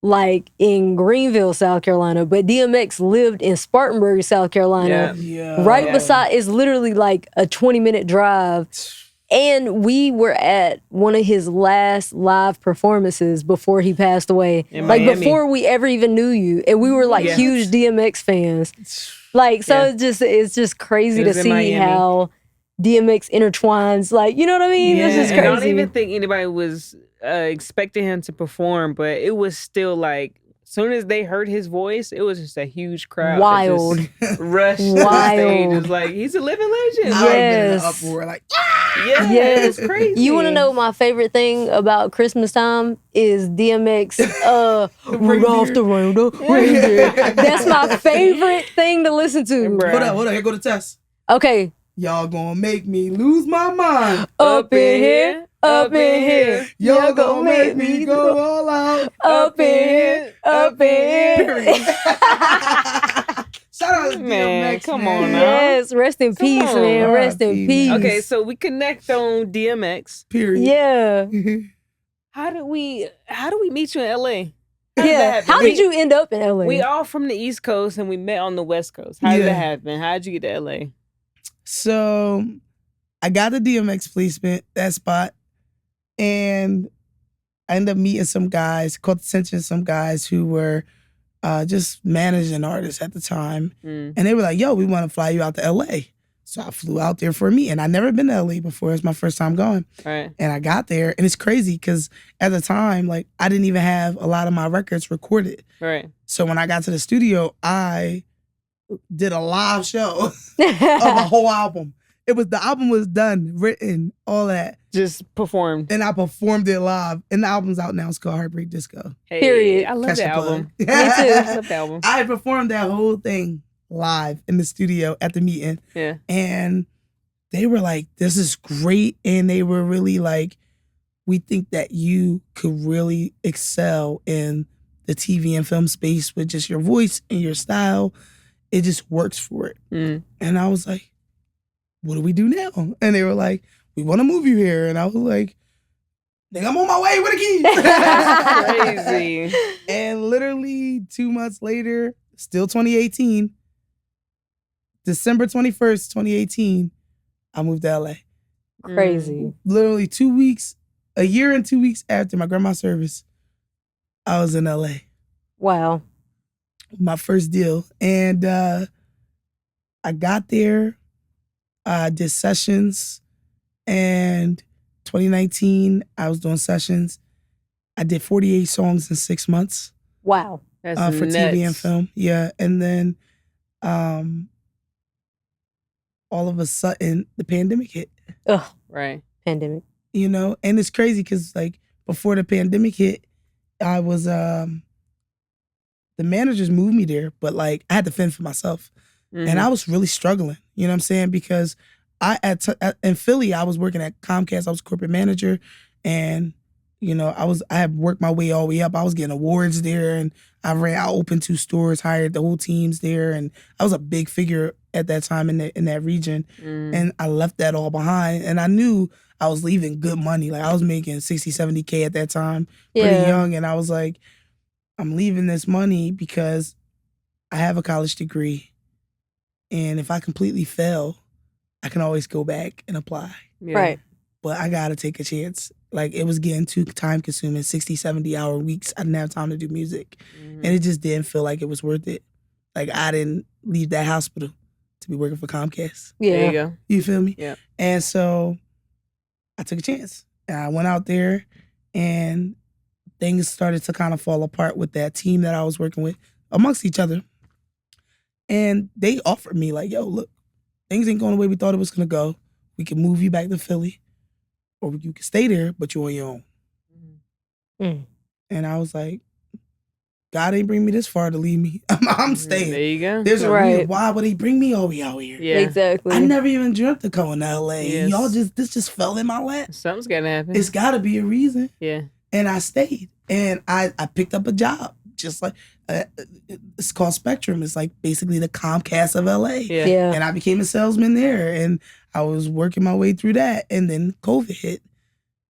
S1: like in Greenville, South Carolina, but DMX lived in Spartanburg, South Carolina. Right beside, it's literally like a 20-minute drive. And we were at one of his last live performances before he passed away.
S2: In
S1: like
S2: Miami.
S1: before we ever even knew you. And we were like huge DMX fans. Like, so it's just crazy to see how DMX intertwines, like, you know what I mean? It's just crazy.
S2: I don't even think anybody was expecting him to perform, but it was still like, as soon as they heard his voice, it was just a huge crowd.
S1: Wild.
S2: That just rushed to the stage. It was like, he's a living legend.
S1: Yes.
S3: I would have been in an uproar, like,
S1: yes.
S2: It's crazy.
S1: You want to know my favorite thing about Christmas time is DMX, Rudolph the Reindeer. That's my favorite thing to listen to.
S3: Hold on, here go the test.
S1: Okay.
S3: Y'all gonna make me lose my mind.
S1: Up in here, up in here.
S3: Y'all gonna make me go all out.
S1: Up in here, up in here.
S3: Shout out to
S2: man,
S3: DMX,
S2: come
S3: man.
S2: on now.
S1: Yes, rest in peace, man. Rest in peace.
S2: Okay, so we connect on DMX.
S3: Period.
S1: Yeah.
S2: How did we meet you in LA?
S1: How did you end up in LA?
S2: We all from the East Coast and we met on the West Coast. How did that happen? How did you get to LA?
S3: So I got the DMX placement, that spot, and I ended up meeting some guys, caught attention to some guys who were just managing artists at the time. And they were like, yo, we want to fly you out to LA. So I flew out there for a meeting. I'd never been to LA before. It was my first time going.
S2: Right.
S3: And I got there, and it's crazy because at the time, like, I didn't even have a lot of my records recorded.
S2: Right.
S3: So when I got to the studio, I did a live show of a whole album. The album was done, written, all that.
S2: Just performed.
S3: And I performed it live. And the album's out now. It's called Heartbreak Disco.
S2: Hey,
S1: Period.
S2: I love that album.
S1: Me too.
S2: I love the album.
S3: I performed that whole thing live in the studio at the meeting.
S2: Yeah.
S3: And they were like, this is great. And they were really like, we think that you could really excel in the TV and film space with just your voice and your style. It just works for it. And I was like, what do we do now? And they were like, we want to move you here. And I was like, nigga, I'm on my way with the keys.
S2: That's crazy.
S3: And literally 2 months later, still 2018, December 21st, 2018, I moved to LA.
S1: Crazy.
S3: Literally 2 weeks, a year and 2 weeks after my grandma's service, I was in LA.
S1: Wow.
S3: My first deal. And I got there, did sessions, and 2019, I was doing sessions. I did 48 songs in 6 months.
S1: Wow.
S2: That's
S3: for
S2: nuts.
S3: TV and film. Yeah. And then all of a sudden, the pandemic hit.
S1: Ugh.
S2: Right.
S1: Pandemic.
S3: You know, and it's crazy because, like, before the pandemic hit, I was, the managers moved me there, but, like, I had to fend for myself. Mm-hmm. And I was really struggling, you know what I'm saying? Because in Philly, I was working at Comcast. I was corporate manager, and you know, I had worked my way all the way up. I was getting awards there, and I opened 2 stores, hired the whole teams there, and I was a big figure at that time in that region. And I left that all behind, and I knew I was leaving good money. Like, I was making 60, 70K at that time, pretty young, and I was like, I'm leaving this money because I have a college degree, and if I completely fail, I can always go back and apply.
S1: Yeah. Right.
S3: But I gotta take a chance. Like, it was getting too time consuming, 60, 70-hour weeks. I didn't have time to do music. And it just didn't feel like it was worth it. Like, I didn't leave that hospital to be working for Comcast.
S1: Yeah.
S2: There you go.
S3: You feel me?
S2: Yeah.
S3: And so I took a chance. And I went out there, and things started to kind of fall apart with that team that I was working with amongst each other. And they offered me, like, yo, look, things ain't going the way we thought it was going to go. We can move you back to Philly, or you can stay there, but you're on your own. And I was like, God ain't bring me this far to leave me. I'm staying.
S2: There you go.
S3: There's a reason. Why would he bring me all the way out here?
S2: Yeah.
S1: Exactly.
S3: I never even dreamt of going to LA.
S2: Yes.
S3: This just fell in my lap.
S2: Something's gotta happen.
S3: It's gotta be a reason.
S2: Yeah.
S3: And I stayed. And I picked up a job. Just like, it's called Spectrum. It's like basically the Comcast of LA.
S1: Yeah.
S3: And I became a salesman there. And I was working my way through that. And then COVID hit.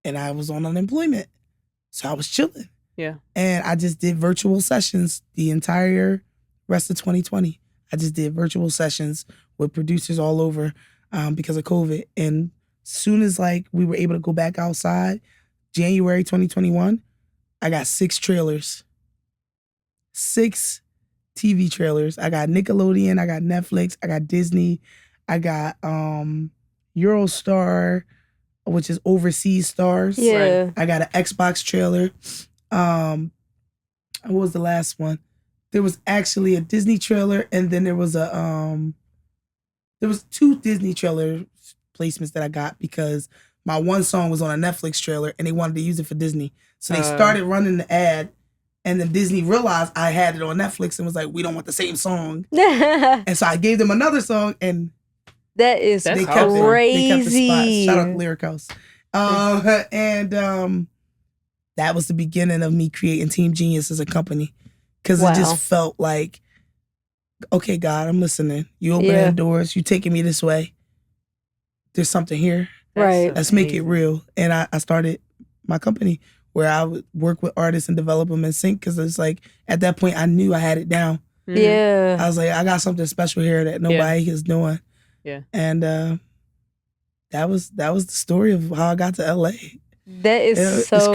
S3: And I was on unemployment. So I was chilling.
S2: Yeah.
S3: And I just did virtual sessions the entire rest of 2020. I just did virtual sessions with producers all over because of COVID. And soon as, like, we were able to go back outside, January 2021, I got 6 trailers. 6 TV trailers. I got Nickelodeon, I got Netflix, I got Disney, I got Eurostar, which is overseas stars.
S1: Yeah.
S3: I got an Xbox trailer. What was the last one? There was actually a Disney trailer, and then there was 2 Disney trailer placements that I got because my one song was on a Netflix trailer and they wanted to use it for Disney. So they started running the ad, and then Disney realized I had it on Netflix and was like, we don't want the same song. And so I gave them another song, and
S1: that is
S3: they
S1: crazy.
S3: kept the spot. Shout out to Lyric House. And that was the beginning of me creating Team Genius as a company. Because it just felt like, okay, God, I'm listening. You opening doors. You taking me this way. There's something here.
S1: Right.
S3: Let's make it real. And I started my company where I would work with artists and develop them in sync. Because it's like, at that point, I knew I had it down.
S1: Yeah.
S3: I was like, I got something special here that nobody is doing.
S2: Yeah.
S3: And that was the story of how I got to LA.
S1: That is
S3: it's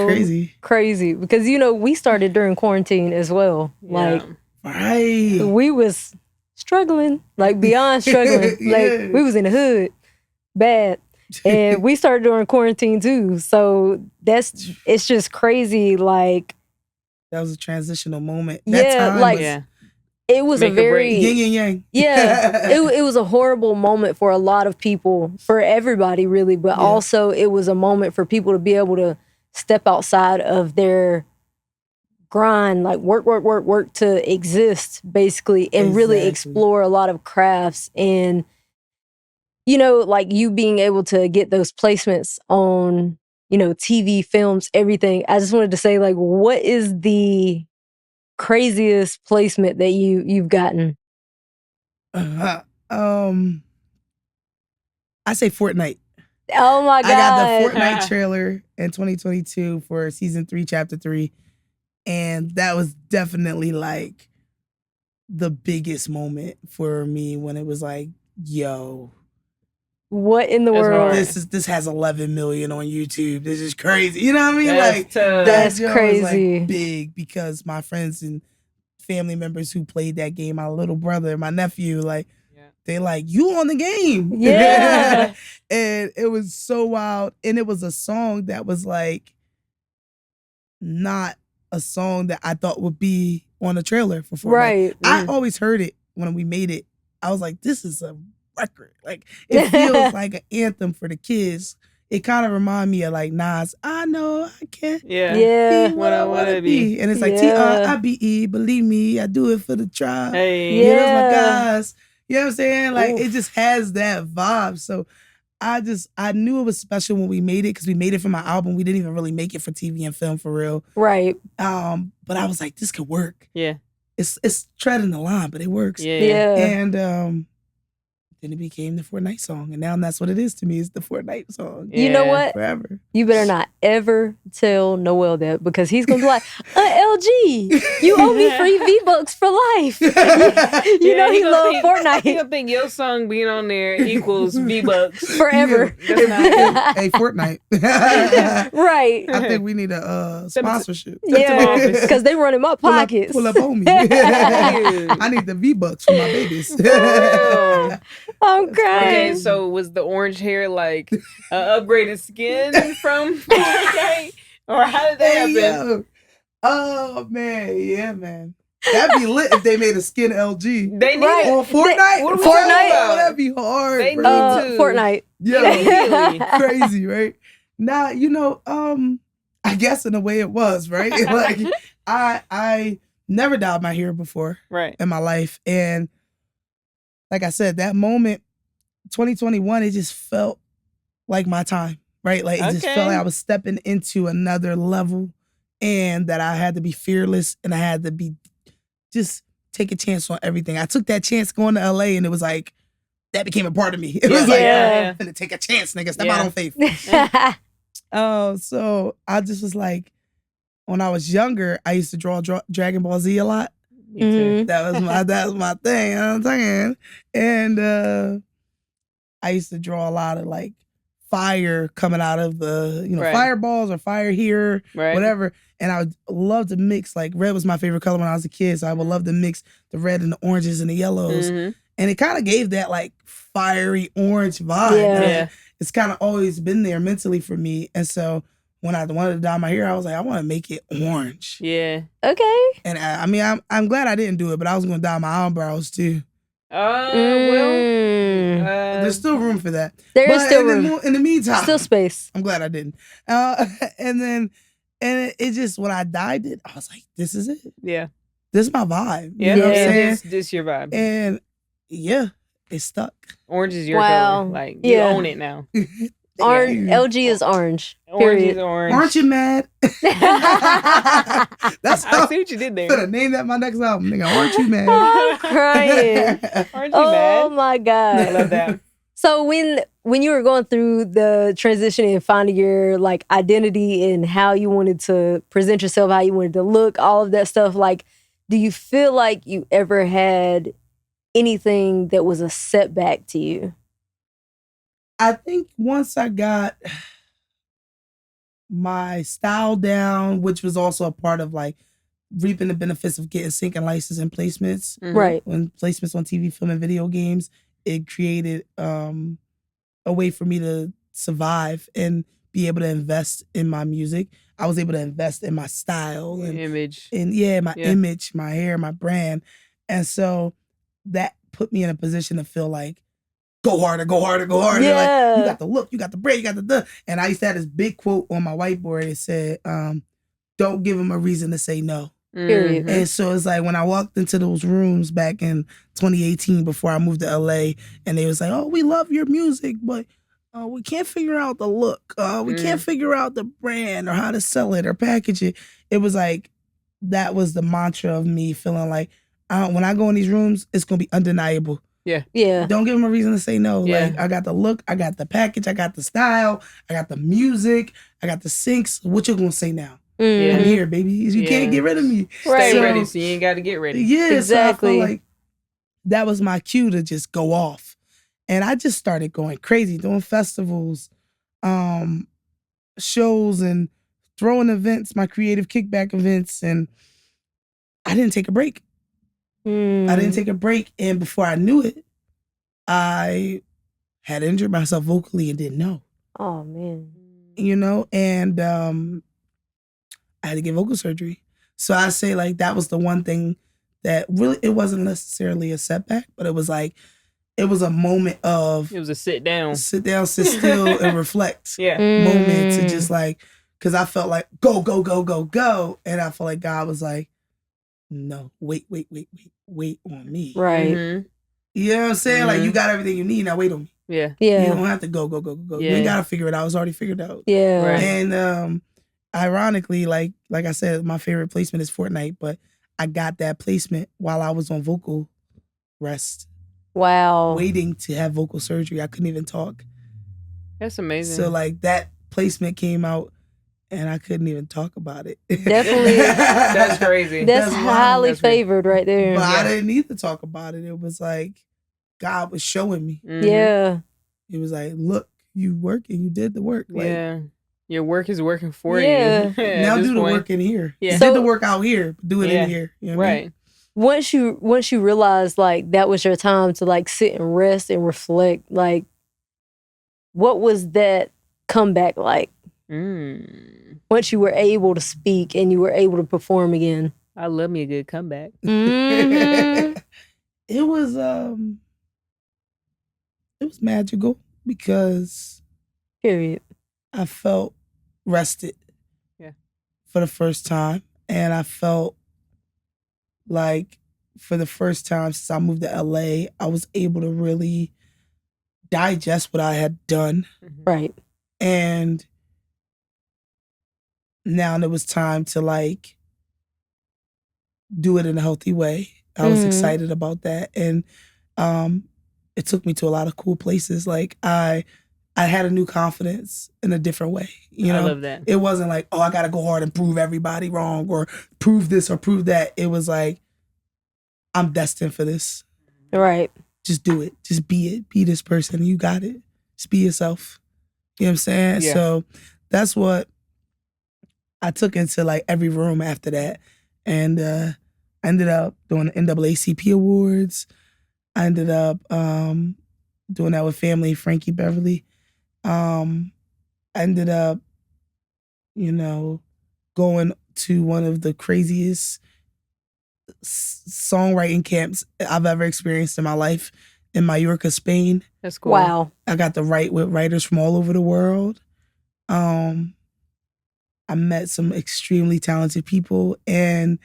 S1: crazy because, you know, we started during quarantine as well. Like, we was struggling, like beyond struggling. Like, we was in the hood, bad. And we started during quarantine too. So it's just crazy. Like,
S3: that was a transitional moment.
S1: It was a very
S3: yin and yang.
S1: Yeah, it was a horrible moment for a lot of people, for everybody really, but also it was a moment for people to be able to step outside of their grind, like work to exist basically, and really explore a lot of crafts. And, you know, like you being able to get those placements on, you know, TV, films, everything. I just wanted to say, like, what is the craziest placement that you've gotten?
S3: I say Fortnite.
S1: Oh my God.
S3: I got the Fortnite trailer in 2022 for season 3, chapter 3. And that was definitely like the biggest moment for me when it was like, yo,
S1: what in the world?
S3: This has 11 million on YouTube. This is crazy. You know what I mean?
S2: That's
S3: that's
S1: crazy.
S3: Was like big because my friends and family members who played that game, my little brother, my nephew, like, they like, you on the game.
S1: Yeah.
S3: And it was so wild. And it was a song that was like, not a song that I thought would be on a trailer for Fortnite.
S1: Right.
S3: I always heard it when we made it. I was like, this is a record. Like, it feels like an anthem for the kids. It kind of reminded me of like Nas, I know I can't
S1: Yeah.
S3: be what I want to be. And it's like, T-R-I-B-E, believe me, I do it for the tribe.
S2: Hey.
S3: Yeah, that's my guys. You know what I'm saying? Like, it just has that vibe. So I knew it was special when we made it because we made it for my album. We didn't even really make it for TV and film for real.
S1: Right.
S3: But I was like, this could work.
S2: Yeah.
S3: It's treading the line, but it works.
S1: Yeah.
S3: And then it became the Fortnite song. And now that's what it is to me. It's the Fortnite song.
S1: You know what?
S3: Forever.
S1: You better not ever tell Noel that because he's going to be like, LG, you owe me free V-Bucks for life. you know he loves Fortnite.
S2: He gonna think your song being on there equals V-Bucks.
S1: Forever.
S2: Yeah,
S3: hey, Fortnite.
S1: Right.
S3: I think we need a sponsorship.
S1: Yeah, because they run in my pockets.
S3: Pull up on me. I need the V-Bucks for my babies.
S1: I'm crying.
S2: Okay, so was the orange hair like upgraded skin from Fortnite? Or how did that happen?
S3: Yo. Oh, man. Yeah, man. That'd be lit if they made a skin LG.
S2: They need
S3: on Fortnite?
S2: What are we
S1: Fortnite?
S2: talking about?
S3: That'd be hard.
S2: They
S3: bro.
S2: need to.
S1: Fortnite.
S3: Yeah. Crazy, right? Now, I guess in a way it was, right? Like, I never dyed my hair before in my life. And like I said, that moment, 2021, it just felt like my time, right? Like, it just felt like I was stepping into another level and that I had to be fearless and I had to be just take a chance on everything. I took that chance going to LA and it was like, that became a part of me. It was like, I'm gonna take a chance, nigga. Step out on faith. So I just was like, when I was younger, I used to draw Dragon Ball Z a lot.
S1: Mm-hmm.
S3: That was my thing. You know what I'm saying? And I used to draw a lot of like fire coming out of the, fireballs or fire here, whatever. And I would love to mix, like red was my favorite color when I was a kid. So I would love to mix the red and the oranges and the yellows. Mm-hmm. And it kind of gave that like fiery orange vibe.
S1: Yeah.
S3: It's kind of always been there mentally for me. And so when I wanted to dye my hair, I was like, I want to make it orange.
S2: Yeah.
S1: Okay.
S3: And I'm glad I didn't do it, but I was going to dye my eyebrows too. There's still room for that.
S1: There is still room.
S3: In the meantime,
S1: still space.
S3: I'm glad I didn't. And it just, when I dyed it, I was like, this is it.
S2: Yeah.
S3: This is my vibe.
S2: Yeah.
S3: You know what I'm saying?
S2: This your vibe.
S3: And yeah, it stuck.
S2: Orange is your color. Like, you own it now.
S1: Orange, LG is orange.
S2: Orange is orange.
S3: Aren't you mad? That's how
S2: I see what you did there.
S3: I'm gonna name that my next album, nigga. Aren't you mad?
S1: I'm crying.
S2: Aren't you mad?
S1: Oh my God.
S2: I love that.
S1: So when you were going through the transition and finding your like identity and how you wanted to present yourself, how you wanted to look, all of that stuff, like, do you feel like you ever had anything that was a setback to you?
S3: I think once I got my style down, which was also a part of like reaping the benefits of getting sync and license and placements.
S1: Mm-hmm. Right.
S3: When placements on TV, film, and video games, it created a way for me to survive and be able to invest in my music. I was able to invest in my style and
S2: image.
S3: And my image, my hair, my brand. And so that put me in a position to feel like, go harder, go harder, go harder.
S1: Yeah.
S3: Like, you got the look, you got the braid, you got the. And I used to have this big quote on my whiteboard. It said, don't give them a reason to say no.
S1: Period.
S3: Mm-hmm. And so it's like when I walked into those rooms back in 2018 before I moved to LA, and they was like, oh, we love your music, but we can't figure out the look. We can't figure out the brand or how to sell it or package it. It was like, that was the mantra of me feeling like, when I go in these rooms, it's going to be undeniable.
S2: Yeah.
S1: Yeah.
S3: Don't give them a reason to say no.
S2: Yeah.
S3: Like, I got the look, I got the package, I got the style, I got the music, I got the syncs. What you gonna say now?
S1: Mm-hmm.
S3: I'm here, baby. You can't get rid of me.
S1: Right.
S2: Stay ready, so you ain't got to get ready.
S3: Yeah,
S1: exactly.
S3: So I felt like that was my cue to just go off. And I just started going crazy, doing festivals, shows, and throwing events, my creative kickback events. And I didn't take a break. I didn't take a break. And before I knew it, I had injured myself vocally and didn't know.
S1: Oh, man.
S3: You know, and I had to get vocal surgery. So I say like that was the one thing that really, it wasn't necessarily a setback, but it was like, it was a moment of...
S2: It was a sit down, sit
S3: still, and reflect moment to just like, because I felt like, go. And I felt like God was like, no, wait on me.
S1: Right.
S3: You know what I'm saying? Like, you got everything you need, now wait on me.
S2: Yeah.
S3: You don't have to go.
S2: Yeah.
S3: You ain't got to figure it out. It's already figured out.
S1: Yeah.
S2: Right.
S3: And ironically, like I said, my favorite placement is Fortnite, but I got that placement while I was on vocal rest.
S1: Wow.
S3: Waiting to have vocal surgery. I couldn't even talk.
S2: That's amazing.
S3: So like that placement came out and I couldn't even talk about it.
S1: Definitely.
S2: That's crazy.
S1: That's highly favored right there.
S3: But I didn't need to talk about it. It was like God was showing me.
S1: Yeah.
S3: It was like, look, you working, you did the work. Like,
S2: yeah. Your work is working for you.
S3: Now do the work in here.
S2: Yeah.
S3: You did the work out here, do it in here. You know what I mean?
S1: Once you realize like that was your time to like sit and rest and reflect, like what was that comeback like? Once you were able to speak and you were able to perform again.
S2: I love me a good comeback.
S3: It was magical because
S1: period.
S3: I felt rested. For the first time. And I felt like for the first time since I moved to LA, I was able to really digest what I had done.
S1: Right.
S3: And now it was time to like do it in a healthy way. I was excited about that. And it took me to a lot of cool places. Like I had a new confidence in a different way. You know?
S2: I love that.
S3: It wasn't like, oh, I gotta go hard and prove everybody wrong or prove this or prove that. It was like, I'm destined for this.
S1: Right.
S3: Just do it. Just be it. Be this person. You got it. Just be yourself. You know what I'm saying?
S2: Yeah.
S3: So that's what I took into like every room after that. And I ended up doing the NAACP Awards. I ended up doing that with family, Frankie Beverly. I ended up, going to one of the craziest songwriting camps I've ever experienced in my life in Mallorca, Spain.
S2: That's cool.
S1: Wow.
S3: I got to write with writers from all over the world. I met some extremely talented people and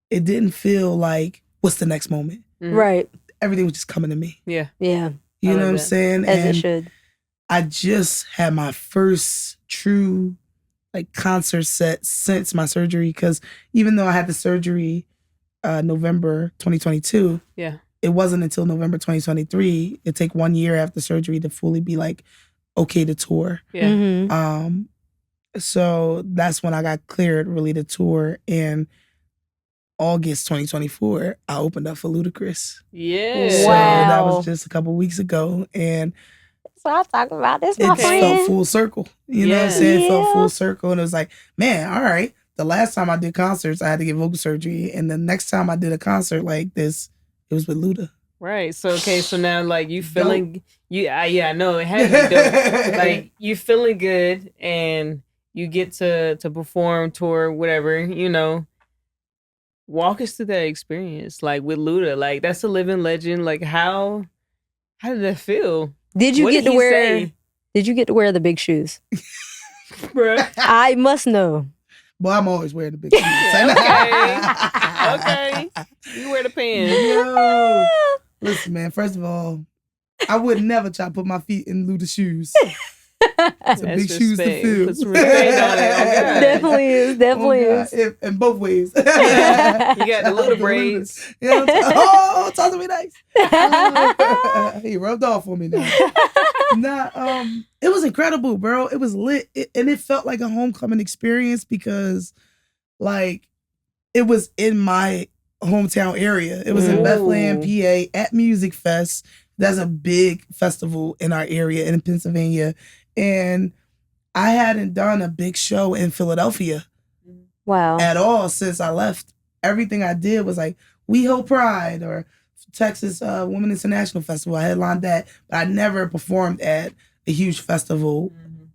S3: it didn't feel like, what's the next moment?
S1: Right.
S3: Everything was just coming to me.
S2: Yeah.
S1: Yeah.
S3: You know what I'm saying?
S1: As it should.
S3: I just had my first true like concert set since my surgery because even though I had the surgery November 2022, it wasn't until November 2023. It'd take 1 year after surgery to fully be like okay to tour.
S1: Yeah.
S3: So that's when I got cleared really to tour. And August 2024, I opened up for Ludacris.
S2: Yeah.
S3: So that was just a couple weeks ago. And
S1: so I'm talking about this, my friend.
S3: It felt full circle. You know what I'm saying? It felt full circle. And it was like, man, all right. The last time I did concerts, I had to get vocal surgery. And the next time I did a concert like this, it was with Luda.
S2: Right. So, okay. So now like you feeling, I know it had to be dope. Like you feeling good and you get to perform, tour, whatever, Walk us through that experience, like with Luda. Like that's a living legend. Like how did that feel?
S1: Did you get to wear? Did you get to wear the big shoes?
S2: Bruh.
S1: I must know.
S3: Well, I'm always wearing the big shoes.
S2: Okay. You wear the pants.
S3: Yo. Listen, man. First of all, I would never try to put my feet in Luda's shoes. It's a big shoes to fill.
S2: Put some respect on it. Oh,
S1: definitely is. Definitely is.
S3: In both ways.
S2: You got the little braids.
S3: Oh, talk to me nice. He rubbed off on me now. It was incredible, bro. It was lit. And it felt like a homecoming experience because, like, it was in my hometown area. It was in Bethlehem, PA, at Music Fest. That's a big festival in our area in Pennsylvania. And I hadn't done a big show in Philadelphia
S1: at
S3: all since I left. Everything I did was like WeHo Pride or Texas Women International Festival. I headlined that, but I never performed at a huge festival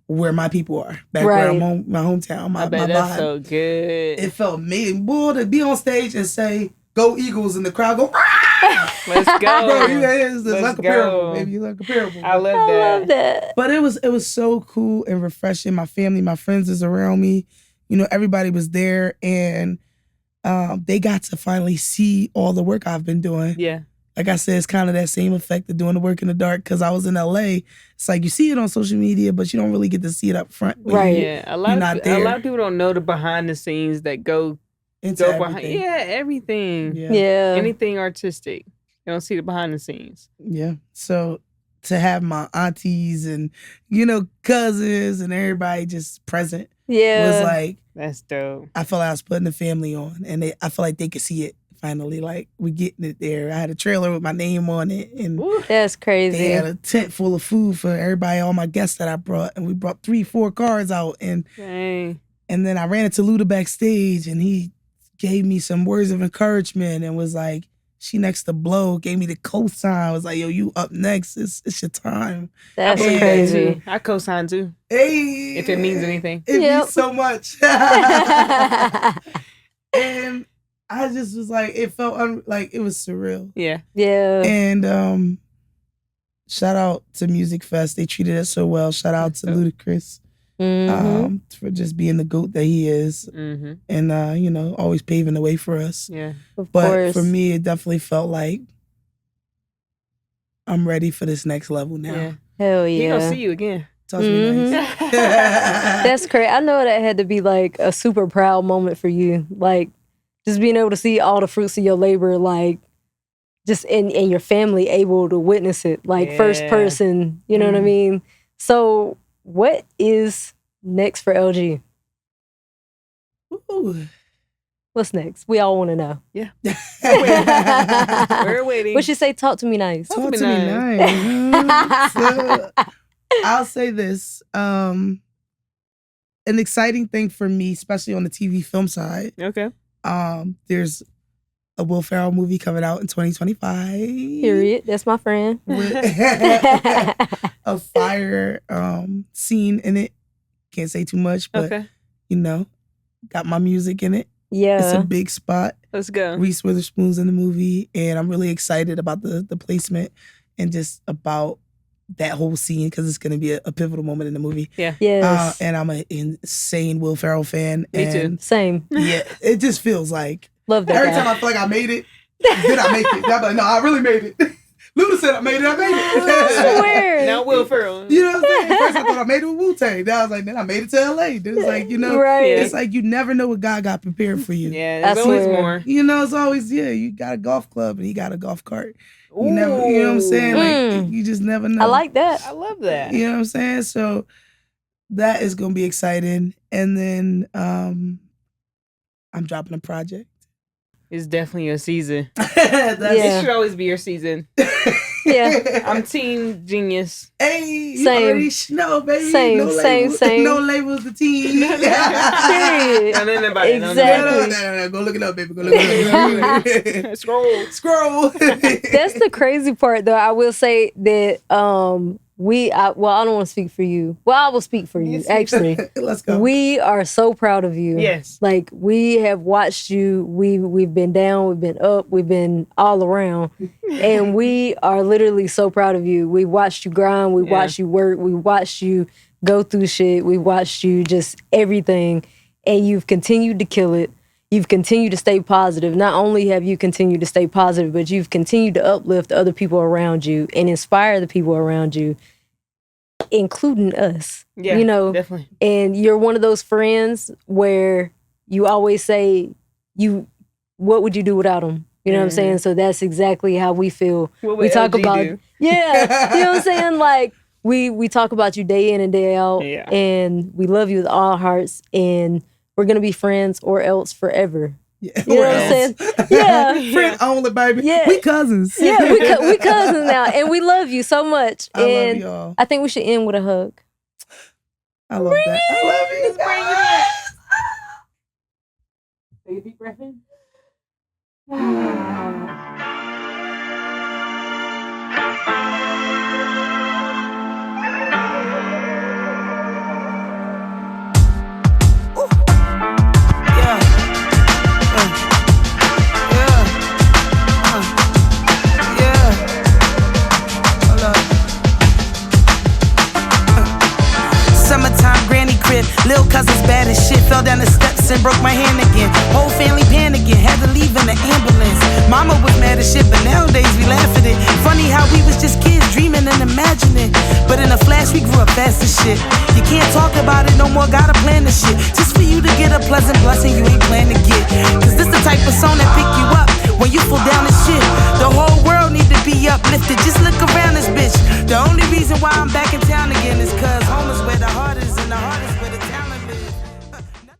S3: where my people are. Back where I'm home, my hometown,
S2: I bet that felt good.
S3: It felt amazing. Boy, to be on stage and say, "Go Eagles," and the crowd go, "Rah!"
S2: Let's go.
S3: Bro, it's uncomparable, baby. It's uncomparable.
S2: I love that.
S3: But it was so cool and refreshing. My family, my friends is around me. You know, everybody was there, and they got to finally see all the work I've been doing.
S2: Yeah.
S3: Like I said, it's kind of that same effect of doing the work in the dark because I was in LA. It's like you see it on social media, but you don't really get to see it up front.
S1: Right.
S2: Yeah. A lot of people don't know the behind the scenes that go behind. Yeah, everything.
S1: Yeah.
S2: Anything artistic. You don't see the behind the scenes.
S3: Yeah. So to have my aunties and, you know, cousins and everybody just present was like,
S2: that's dope.
S3: I felt like I was putting the family on, and I felt like they could see it finally. Like, we getting it there. I had a trailer with my name on it, and
S1: that's crazy.
S3: They had a tent full of food for everybody, all my guests that I brought, and we brought 3-4 cars out, and then I ran into Luda backstage, and he gave me some words of encouragement and was like, "She next to blow," gave me the cosign. I was like, "Yo, you up next. It's your time."
S1: That's crazy.
S2: I cosign too.
S3: Hey,
S2: if it means anything.
S3: It means so much. And I just was like, it felt like it was surreal.
S2: Yeah.
S1: Yeah.
S3: And shout out to Music Fest. They treated us so well. Shout out to Ludacris. For just being the GOAT that he is, and you know, always paving the way for us.
S2: Yeah,
S1: of
S3: but
S1: course.
S3: For me, it definitely felt like I'm ready for this next level now.
S2: Yeah.
S1: Hell yeah,
S2: he gonna see you again.
S3: Touch me nice.
S1: That's crazy. I know that had to be like a super proud moment for you, like just being able to see all the fruits of your labor, like just and your family able to witness it, like first person. You know what I mean? So. What is next for LG?
S3: Ooh.
S1: What's next? We all want to know.
S2: Yeah. We're waiting.
S1: What she say? Talk to me nice.
S3: Talk to me nice. So, I'll say this. An exciting thing for me, especially on the TV film side.
S2: Okay.
S3: There's a Will Ferrell movie coming out in 2025.
S1: Period. That's my friend.
S3: With a fire scene in it. Can't say too much, but you know, got my music in it.
S1: Yeah.
S3: It's a big spot.
S2: Let's go.
S3: Reese Witherspoon's in the movie, and I'm really excited about the placement and just about that whole scene because it's going to be a pivotal moment in the movie.
S2: Yeah.
S1: Yes.
S3: And I'm an insane Will Ferrell fan.
S2: Me too.
S1: Same.
S3: Yeah. It just feels like
S1: love that
S3: every
S1: guy.
S3: time I feel like I made it, did I make it? I'm like, no, I really made it. Luda said I made it.
S1: I swear.
S2: Now Will Ferrell.
S3: You know what I'm saying? First I thought I made it with Wu-Tang. Then I was like, then I made it to LA. Then it's like, you know, it's like you never know what God got prepared for you.
S2: Yeah, there's always more.
S3: You know, it's always, you got a golf club and he got a golf cart. You never, you know what I'm saying? Like, you just never know.
S1: I like that.
S2: I love that.
S3: You know what I'm saying? So that is going to be exciting. And then I'm dropping a project.
S2: It's definitely your season.
S3: It
S2: should always be your season.
S1: Yeah.
S2: I'm Team Genius.
S3: Hey, you already know, baby.
S1: Same.
S3: No labels, the team.
S1: Period.
S3: Exactly. No. Go look it up, baby. Go look it up. Scroll.
S1: That's the crazy part, though. I will say that I don't want to speak for you. Well, I will speak for you, actually.
S3: Let's go.
S1: We are so proud of you.
S2: Yes.
S1: Like, we have watched you. We've been down, we've been up, we've been all around. And we are literally so proud of you. We watched you grind, we watched you work, we watched you go through shit, we watched you just everything. And you've continued to kill it. You've continued to stay positive. Not only have you continued to stay positive, but you've continued to uplift other people around you and inspire the people around you, including us.
S2: Yeah,
S1: you know,
S2: definitely.
S1: And you're one of those friends where you always say, what would you do without them? You know what I'm saying? So that's exactly how we feel.
S2: We talk about
S1: yeah, you know what I'm saying? Like we talk about you day in and day out, and we love you with all our hearts, and we're gonna be friends or else forever.
S3: Yeah,
S1: you know what I'm saying? Yeah,
S3: friend only, baby.
S1: Yeah,
S3: we cousins.
S1: Yeah, we cousins now, and we love you so much.
S3: I love y'all.
S1: I think we should end with a hug.
S3: I love that. I love you.
S2: Take a deep breath in.
S3: Lil' cousin's bad as shit, fell down the steps and broke my hand again. Whole family panicking, had to leave in the ambulance. Mama was mad as shit, but nowadays we laugh at it. Funny how we was just kids dreaming and imagining, but in a flash we grew up fast as shit. You can't talk about it no more, gotta plan the shit. Just for you to get a pleasant blessing you ain't plan to get. Cause this the type of song that